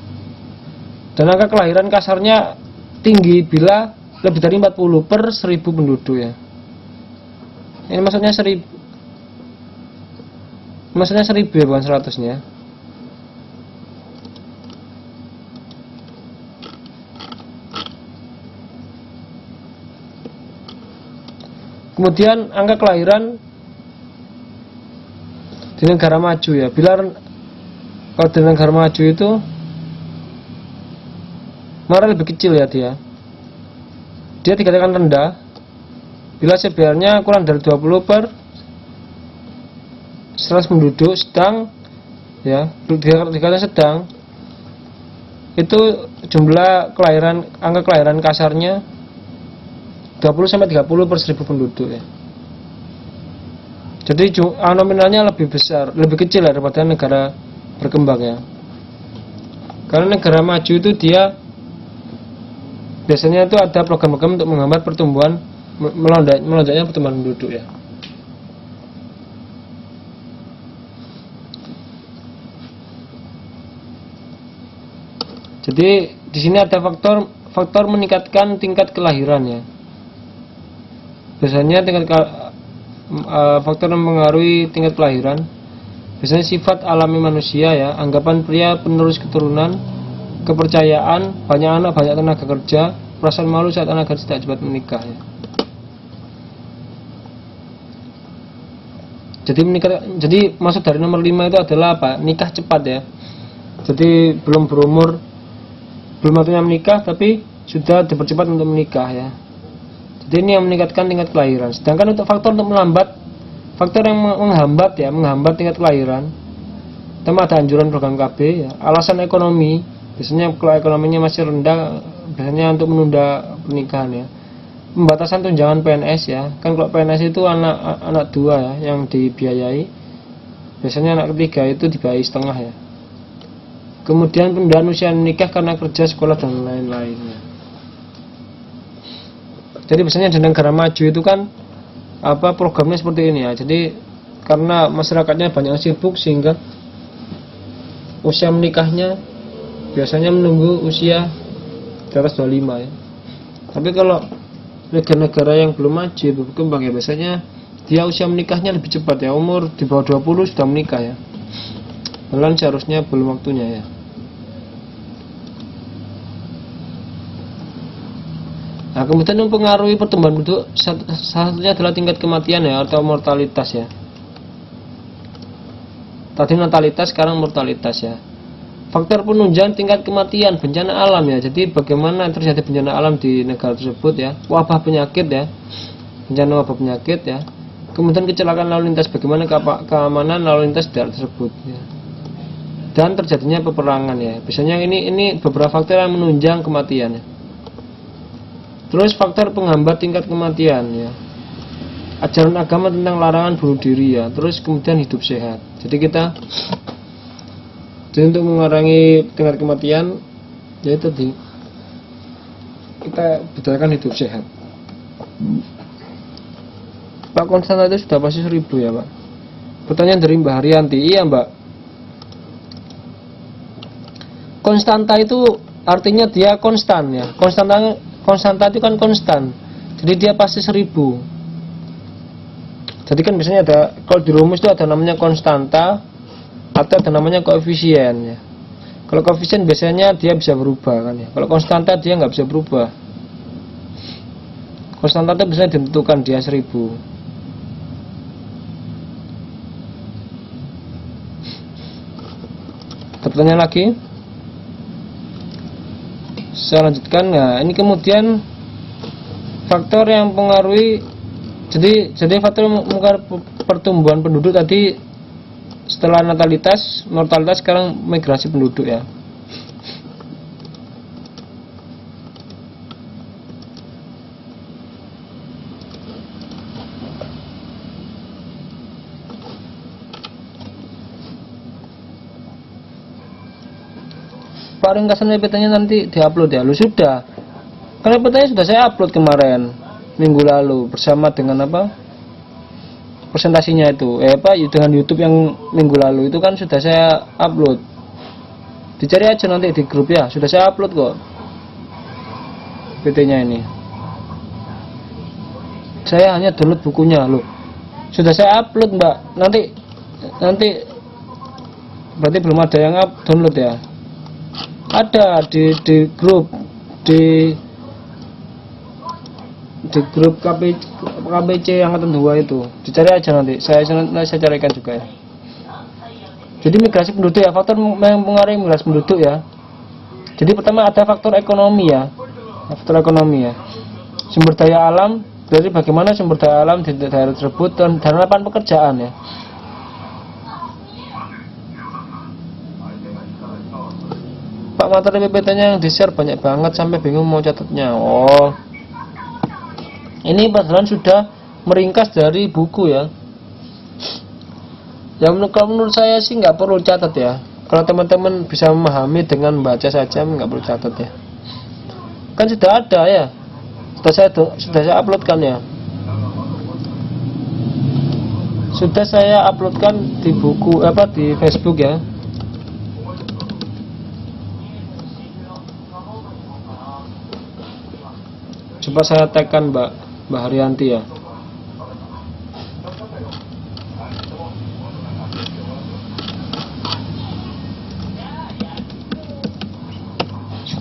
A: Dan angka kelahiran kasarnya tinggi bila lebih dari 40 per 1000 penduduk ya. Ini maksudnya 1000. Maksudnya 1000 ya, bukan 100-nya. Kemudian angka kelahiran di negara maju ya. Kalau di negara maju itu malah lebih kecil ya dia. Dia dikatakan rendah bila CBR-nya kurang dari 20 per 100 penduduk, sedang ya, dikatakan sedang itu jumlah kelahiran, angka kelahiran kasarnya 20-30 per 1000 penduduk ya. Jadi nominalnya lebih besar, lebih kecil daripada negara berkembang ya. Karena negara maju itu dia biasanya itu ada program-program untuk menghambat pertumbuhan, melonjaknya pertumbuhan penduduk ya. Jadi di sini ada faktor meningkatkan tingkat kelahiran ya. Biasanya faktor yang mempengaruhi tingkat kelahiran biasanya sifat alami manusia ya, anggapan pria penerus keturunan, kepercayaan, banyak anak, banyak tenaga kerja, perasaan malu saat anak tidak cepat menikah ya. Jadi masuk dari nomor 5 itu adalah apa? Nikah cepat ya. Jadi belum berumur, belum waktunya menikah tapi sudah dipercepat untuk menikah ya. Jadi ini yang meningkatkan tingkat kelahiran. Sedangkan untuk faktor yang menghambat tingkat kelahiran, pertama ada anjuran program KB ya. Alasan ekonomi, biasanya kalau ekonominya masih rendah, biasanya untuk menunda pernikahan ya. Pembatasan tunjangan PNS ya. Kan kalau PNS itu anak 2 ya yang dibiayai. Biasanya anak ketiga itu dibiayai setengah ya. Kemudian penundaan usia menikah karena kerja, sekolah dan lain-lain ya. Jadi biasanya di negara maju itu kan programnya seperti ini ya. Jadi karena masyarakatnya banyak yang sibuk sehingga usia menikahnya biasanya menunggu usia di atas 25 ya. Tapi kalau negara-negara yang belum maju, berkembang ya, biasanya dia usia menikahnya lebih cepat ya, umur di bawah 20 sudah menikah ya. Padahal seharusnya belum waktunya ya. Nah, kemudian yang mempengaruhi pertumbuhan penduduk salah satunya adalah tingkat kematian ya, atau mortalitas ya. Tadi natalitas, sekarang mortalitas ya. Faktor penunjang tingkat kematian bencana alam ya. Jadi bagaimana terjadi bencana alam di negara tersebut ya, wabah penyakit ya, bencana wabah penyakit ya. Kemudian kecelakaan lalu lintas, bagaimana keamanan lalu lintas di daerah tersebut ya. Dan terjadinya peperangan ya. Biasanya ini beberapa faktor yang menunjang kematian ya. Terus faktor penghambat tingkat kematian ya. Ajaran agama tentang larangan bunuh diri ya. Terus kemudian hidup sehat. Jadi untuk mengurangi tingkat kematian yaitu kita butuhkan hidup sehat. Pak Konstanta itu sudah pasti 1000 ya Pak. Pertanyaan dari Mbak Haryanti. Iya Mbak, konstanta itu artinya dia konstan ya. Konstanta itu kan konstan, jadi dia pasti 1000. Jadi kan biasanya ada, kalau di rumus itu ada namanya konstanta atau ada namanya koefisien ya. Kalau koefisien biasanya dia bisa berubah kan ya. Kalau konstanta dia nggak bisa berubah. Konstanta itu biasanya ditentukan dia 1000. Pertanyaan lagi? Saya lanjutkan. Nah, ini kemudian faktor yang mempengaruhi, jadi faktor yang mempengaruhi pertumbuhan penduduk tadi setelah natalitas, mortalitas, sekarang migrasi penduduk ya. Pak ringkasan PPT-nya nanti diupload ya. Lu sudah. Karena PPT-nya sudah saya upload kemarin minggu lalu bersama dengan presentasinya itu. Dengan YouTube yang minggu lalu itu kan sudah saya upload. Dicari aja nanti di grup ya. Sudah saya upload kok PPT-nya ini. Saya hanya download bukunya loh. Sudah saya upload Mbak. Nanti berarti belum ada yang download ya. Ada di grup di grup KPC yang angkatan 2 itu. Dicari aja nanti. Saya carikan juga ya. Jadi migrasi penduduk ya, faktor yang mempengaruhi migrasi penduduk ya. Jadi pertama ada faktor ekonomi ya. Faktor ekonomi ya. Sumber daya alam, dari bagaimana sumber daya alam di daerah tersebut dan lapangan pekerjaan ya. Pak Pak, materi PPT-nya yang di-share banyak banget sampai bingung mau catatnya. Oh, ini padahal sudah meringkas dari buku ya. Kalau menurut saya sih nggak perlu catat ya. Kalau teman-teman bisa memahami dengan membaca saja, nggak perlu catat ya. Kan sudah ada ya. Sudah saya uploadkan ya. Sudah saya uploadkan di buku di Facebook ya. Coba saya tagkan Mbak Haryanti ya.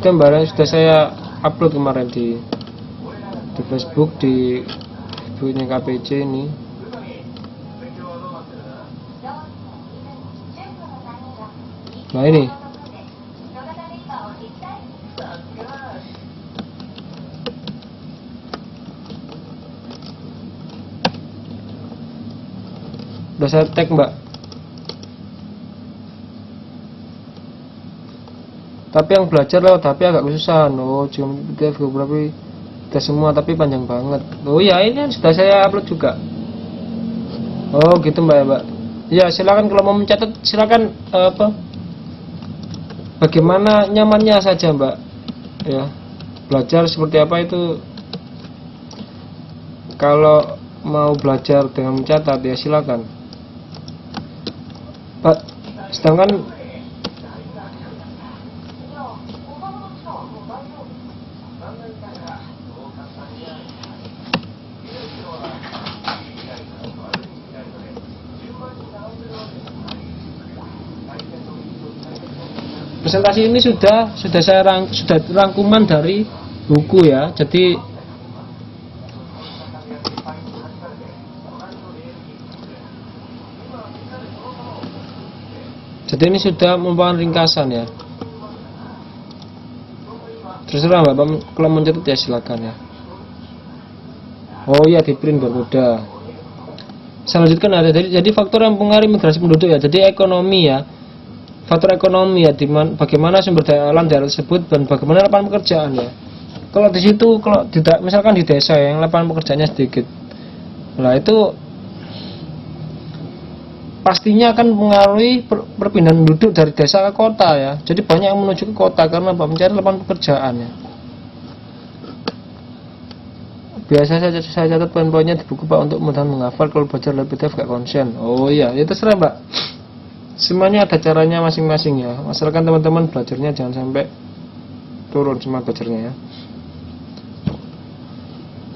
A: Sudah saya upload kemarin di Facebook, di Facebooknya KPC ini. Nah ini udah saya tag Mbak. Tapi yang belajar lewat HP agak kesusahan. Oh, cuma PDF beberapa tidak semua tapi panjang banget. Oh ya, ini sudah saya upload juga. Oh gitu Mbak ya Mbak. Ya silakan kalau mau mencatat silakan bagaimana nyamannya saja Mbak. Ya belajar seperti apa itu. Kalau mau belajar dengan mencatat ya silakan. Pak, sedangkan presentasi ini sudah rangkuman dari buku ya. Jadi ini sudah merupakan ringkasan ya. Terserah Mbak, kalau mencatat ya silakan ya. Oh ya, di print biar mudah. Saya lanjutkan ada jadi faktor yang mempengaruhi migrasi penduduk ya. Jadi ekonomi ya. Faktor ekonomi ya, bagaimana sumber daya alam daerah tersebut dan bagaimana lapangan pekerjaan ya. Kalau di situ, kalau tidak, misalkan di desa yang lapangan pekerjaannya sedikit, nah itu pastinya akan mengaruhi perpindahan penduduk dari desa ke kota ya. Jadi banyak yang menuju ke kota karena mencari lapangan pekerjaan ya. Biasa saya catat poin-poinnya di buku Pak untuk mudah menghafal. Kalau belajar lewat PDF gak konsen. Oh iya, itu terserah Mbak. Semuanya ada caranya masing-masing ya. Asalkan teman-teman belajarnya jangan sampai turun semangat belajarnya ya.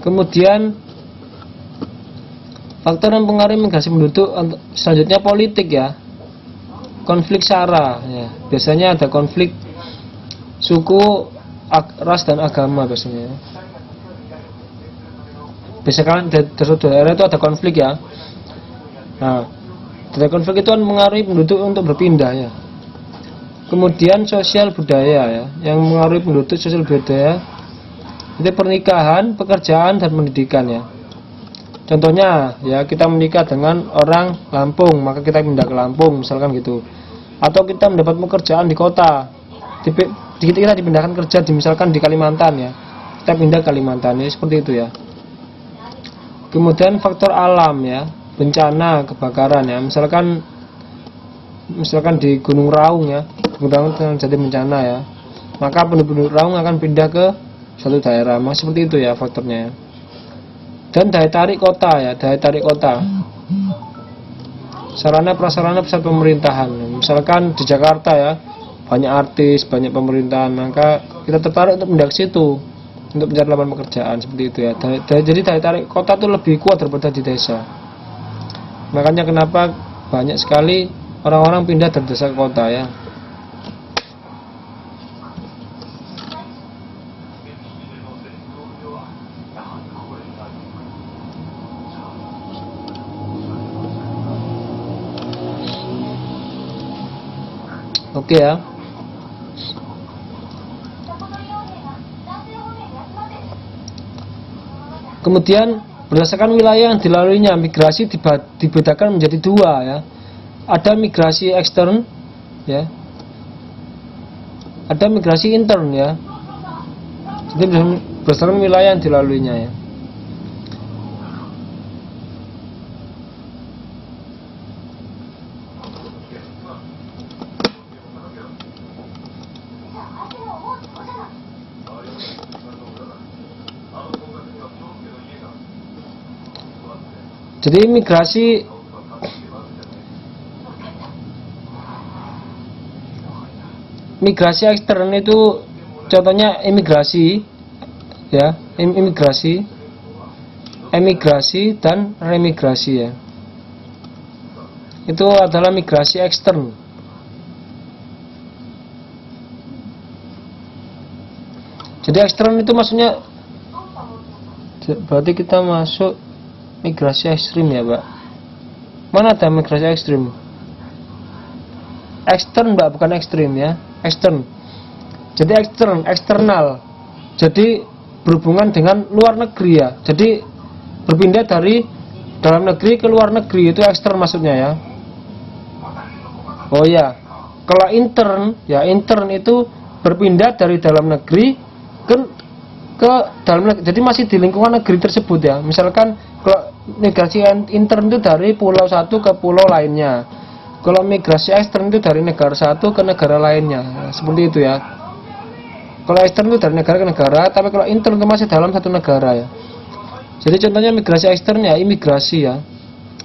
A: Kemudian faktor yang mempengaruhi migrasi penduduk selanjutnya politik ya. Konflik SARA ya. Biasanya ada konflik suku, ras dan agama biasanya. Biasanya di daerah itu ada konflik ya. Nah, dari konflik itu kan mengaruhi penduduk untuk berpindah ya. Kemudian sosial budaya ya, yang mengaruhi penduduk sosial budaya itu pernikahan, pekerjaan dan pendidikan ya. Contohnya ya, kita menikah dengan orang Lampung, maka kita pindah ke Lampung misalkan gitu. Atau kita mendapat pekerjaan di kota, kita dipindahkan kerja misalkan di Kalimantan ya, kita pindah ke Kalimantan ya, seperti itu ya. Kemudian faktor alam ya, bencana, kebakaran ya, misalkan di Gunung Raung ya, Gunung Raung terjadi bencana ya, maka penduduk Raung akan pindah ke suatu daerah, seperti itu ya faktornya ya. Dan daya tarik kota ya, daya tarik kota, sarana prasarana pusat pemerintahan, misalkan di Jakarta ya, banyak artis, banyak pemerintahan, maka kita tertarik untuk pindah ke situ untuk mencari lapangan pekerjaan, seperti itu ya. Jadi daya tarik kota itu lebih kuat daripada di desa. Makanya kenapa banyak sekali orang-orang pindah dari desa ke kota ya. Oke ya. Kemudian berdasarkan wilayah yang dilaluinya, migrasi dibedakan menjadi dua ya. Ada migrasi ekstern ya. ada migrasi intern ya. Jadi berdasarkan wilayah yang dilaluinya ya. Jadi migrasi ekstern itu contohnya emigrasi ya, emigrasi dan remigrasi ya. Itu adalah migrasi ekstern. Jadi ekstern itu maksudnya berarti kita masuk migrasi ekstrim ya, Pak. Mana ada migrasi ekstrim? Ekstern, Pak, bukan ekstrim ya. Ekstern. Jadi eksternal. Jadi berhubungan dengan luar negeri ya. Jadi berpindah dari dalam negeri ke luar negeri, itu ekstern maksudnya ya. Oh ya. Kalau intern, ya intern itu berpindah dari dalam negeri ke dalam negeri. Jadi masih di lingkungan negeri tersebut ya. Misalkan kalau migrasi intern itu dari pulau satu ke pulau lainnya. Kalau migrasi ekstern itu dari negara satu ke negara lainnya. Seperti itu ya. Kalau ekstern itu dari negara ke negara, tapi kalau intern itu masih dalam satu negara ya. Jadi contohnya migrasi ekstern ya, imigrasi ya.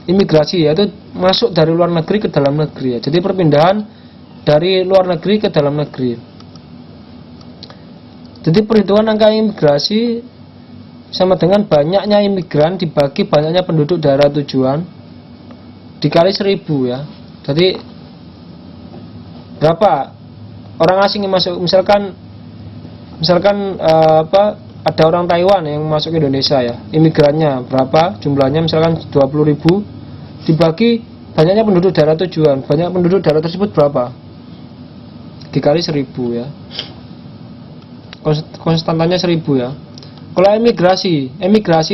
A: Imigrasi ya itu masuk dari luar negeri ke dalam negeri ya. Jadi perpindahan dari luar negeri ke dalam negeri. Jadi perhitungan angka imigrasi sama dengan banyaknya imigran dibagi banyaknya penduduk daerah tujuan dikali 1000 ya. Jadi berapa orang asing yang masuk, misalkan ada orang Taiwan yang masuk ke Indonesia ya, imigrannya berapa jumlahnya, misalkan 20.000 dibagi banyaknya penduduk daerah tujuan, banyak penduduk daerah tersebut berapa, dikali 1000 ya, konstantannya 1000 ya. Kalau emigrasi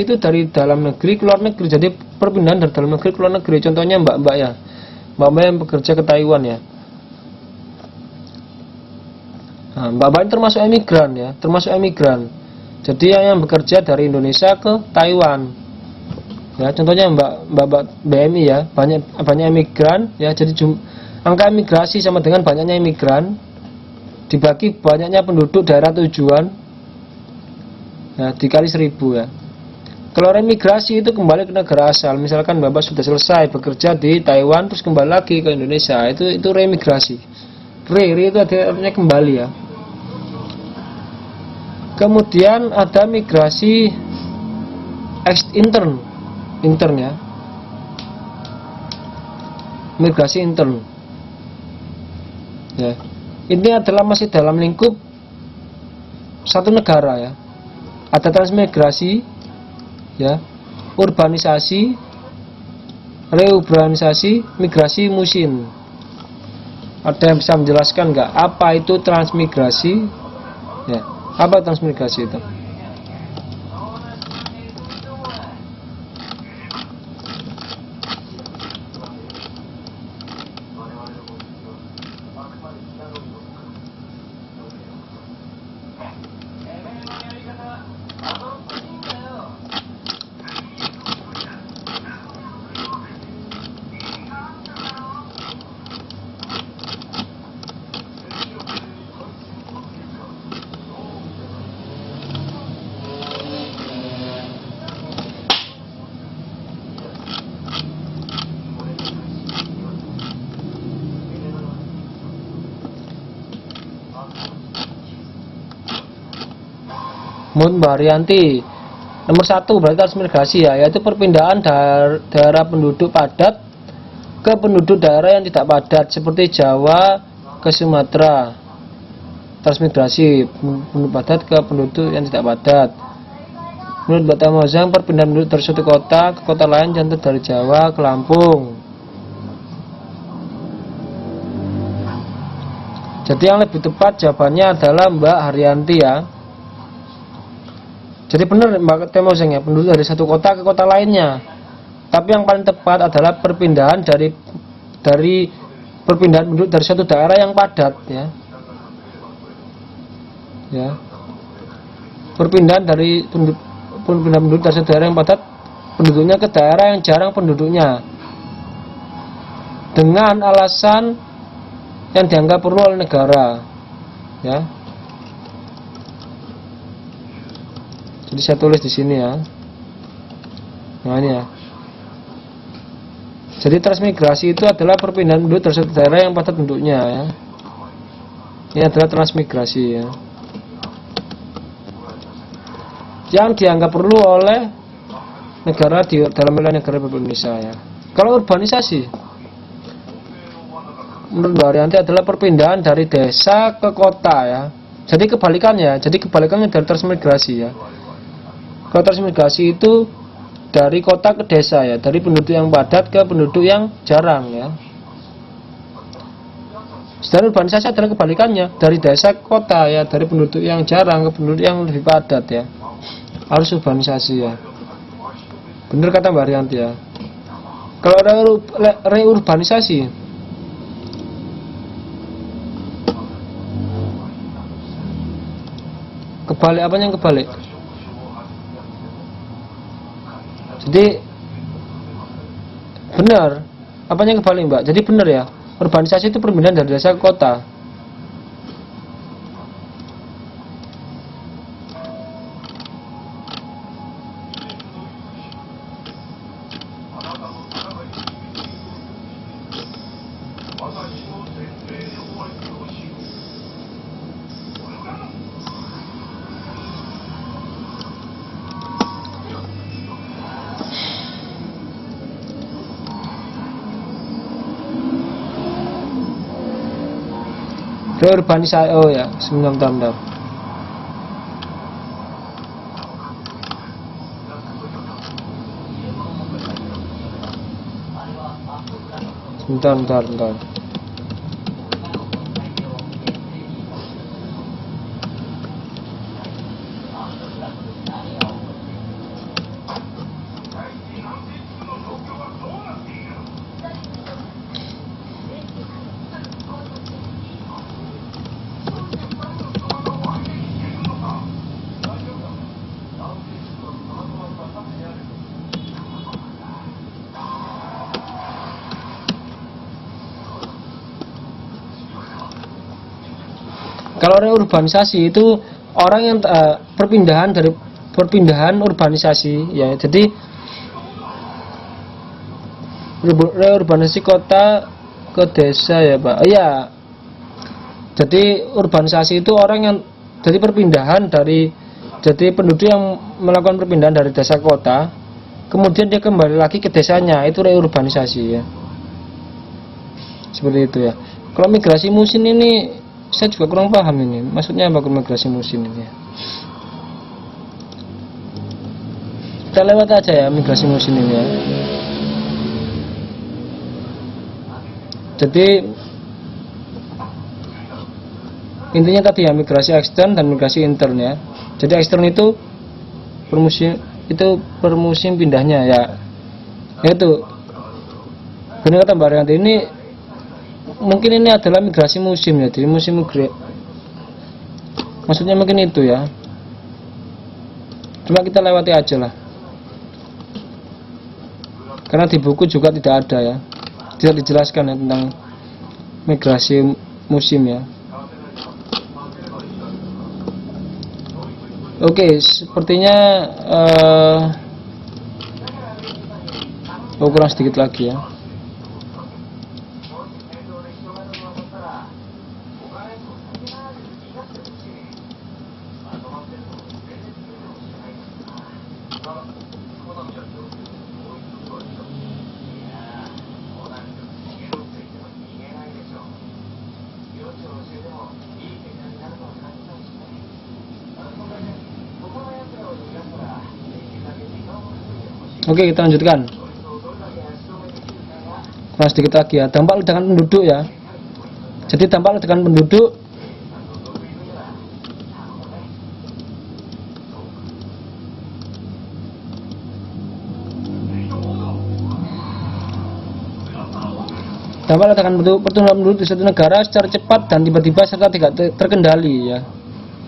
A: itu dari dalam negeri ke luar negeri, jadi perpindahan dari dalam negeri ke luar negeri. Contohnya mbak-mbak ya, mbak-mbak yang bekerja ke Taiwan ya. Nah, mbak-mbak ini termasuk emigran ya, termasuk emigran. Jadi yang bekerja dari Indonesia ke Taiwan. Ya, contohnya mbak BMI ya, banyak emigran ya. Jadi angka emigrasi sama dengan banyaknya emigran dibagi banyaknya penduduk daerah tujuan ya, dikali 1000 ya. Kalau remigrasi itu kembali ke negara asal. Misalkan Bapak sudah selesai bekerja di Taiwan terus kembali lagi ke Indonesia, itu remigrasi. Re itu artinya kembali ya. Kemudian ada migrasi intern ya. Migrasi intern. Ya. Ini adalah masih dalam lingkup satu negara ya. Ada transmigrasi ya, urbanisasi, reurbanisasi, migrasi musim. Ada yang bisa menjelaskan nggak apa itu transmigrasi? Ya, apa transmigrasi itu? Mbak Haryanti, nomor 1 berarti transmigrasi ya, yaitu perpindahan daerah penduduk padat ke penduduk daerah yang tidak padat seperti Jawa ke Sumatera. Transmigrasi penduduk padat ke penduduk yang tidak padat. Menurut Mbak Tamozang, perpindahan penduduk dari suatu kota ke kota lain, contoh dari Jawa ke Lampung. Jadi yang lebih tepat jawabannya adalah Mbak Haryanti ya. Jadi benar Mbak Temozeng ya, penduduk dari satu kota ke kota lainnya. Tapi yang paling tepat adalah perpindahan dari perpindahan penduduk dari suatu daerah yang padat ya. ya. Perpindahan penduduk dari daerah yang padat penduduknya ke daerah yang jarang penduduknya dengan alasan yang dianggap perlu oleh negara, ya. Jadi saya tulis di sini ya. Nah ini ya. Jadi transmigrasi itu adalah perpindahan penduduk dari suatu daerah yang padat penduduknya, ya. Ini adalah transmigrasi, ya. Yang dianggap perlu oleh negara dalam wilayah negara Republik Indonesia, ya. Kalau urbanisasi menurut Mbak Arianti adalah perpindahan dari desa ke kota, ya. Jadi kebalikannya dari transmigrasi, ya. Kalau transmigrasi itu dari kota ke desa, ya, dari penduduk yang padat ke penduduk yang jarang, ya. Sedangkan urbanisasi adalah kebalikannya, dari desa ke kota, ya, dari penduduk yang jarang ke penduduk yang lebih padat, ya. Harus urbanisasi, ya. Benar kata Mbak Arianti, ya. Kalau ada reurbanisasi, kebalik, apanya yang kebalik? Jadi benar, apanya yang kebalik, Mbak? Jadi benar, ya, urbanisasi itu perpindahan dari desa ke kota. Reurbanisasi, oh ya, sebentar. Bentar. Kalau reurbanisasi itu orang yang perpindahan urbanisasi, ya. Jadi reurbanisasi kota ke desa, ya, Pak. Iya. Jadi urbanisasi itu orang yang jadi perpindahan jadi penduduk yang melakukan perpindahan dari desa ke kota, kemudian dia kembali lagi ke desanya, itu reurbanisasi, ya. Seperti itu, ya. Kalau migrasi musim ini saya juga kurang paham ini. Maksudnya apa migrasi musim ini, ya? Kita lewat aja, ya, migrasi musim ini, ya. Jadi intinya tadi, ya, migrasi ekstern dan migrasi intern, ya. Jadi ekstern itu per musim pindahnya, ya. Itu benar kata Mbak Arianti, ini mungkin ini adalah migrasi musim, ya. Jadi musim maksudnya mungkin itu, ya. Cuma kita lewati aja lah, karena di buku juga tidak ada, ya, tidak dijelaskan, ya, tentang migrasi musim, ya. Oke, sepertinya kurang sedikit lagi, ya. Oke, kita lanjutkan. Kurang sedikit lagi, ya. Dampak ledakan penduduk, ya. Jadi dampak ledakan penduduk pertumbuhan penduduk di suatu negara secara cepat dan tiba-tiba serta tidak terkendali, ya.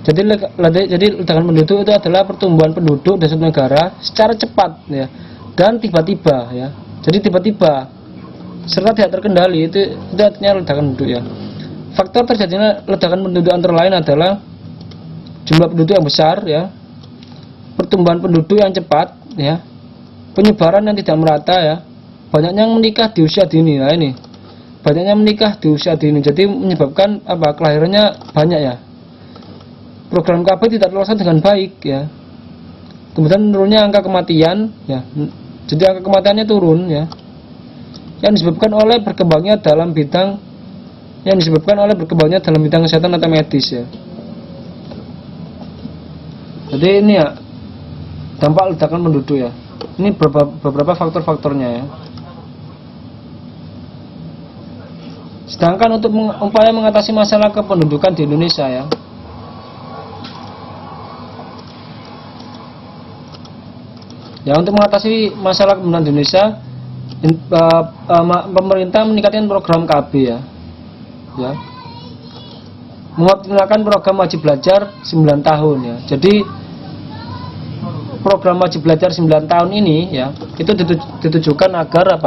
A: Jadi ledakan penduduk itu adalah pertumbuhan penduduk di suatu negara secara cepat ya dan tiba-tiba ya. Jadi tiba-tiba serta tidak terkendali, itu artinya ledakan penduduk ya. Faktor terjadinya ledakan penduduk antara lain adalah jumlah penduduk yang besar ya, pertumbuhan penduduk yang cepat ya, penyebaran yang tidak merata ya, banyaknya yang menikah di usia dini. Nah ini banyaknya menikah di usia dini, jadi menyebabkan kelahirannya banyak ya. Program KB tidak terlaksana dengan baik ya. Kemudian menurunnya angka kematian ya, jadi angka kematiannya turun ya, yang disebabkan oleh berkembangnya dalam bidang kesehatan atau medis ya. Jadi ini ya dampak ledakan penduduk ya. Ini beberapa faktor-faktornya ya. Sedangkan untuk upaya mengatasi masalah kependudukan di Indonesia ya, untuk mengatasi masalah kependudukan di Indonesia, pemerintah meningkatkan program KB ya, mengoptimalkan program wajib belajar 9 tahun ya. Jadi program wajib belajar 9 tahun ini ya, itu ditujukan agar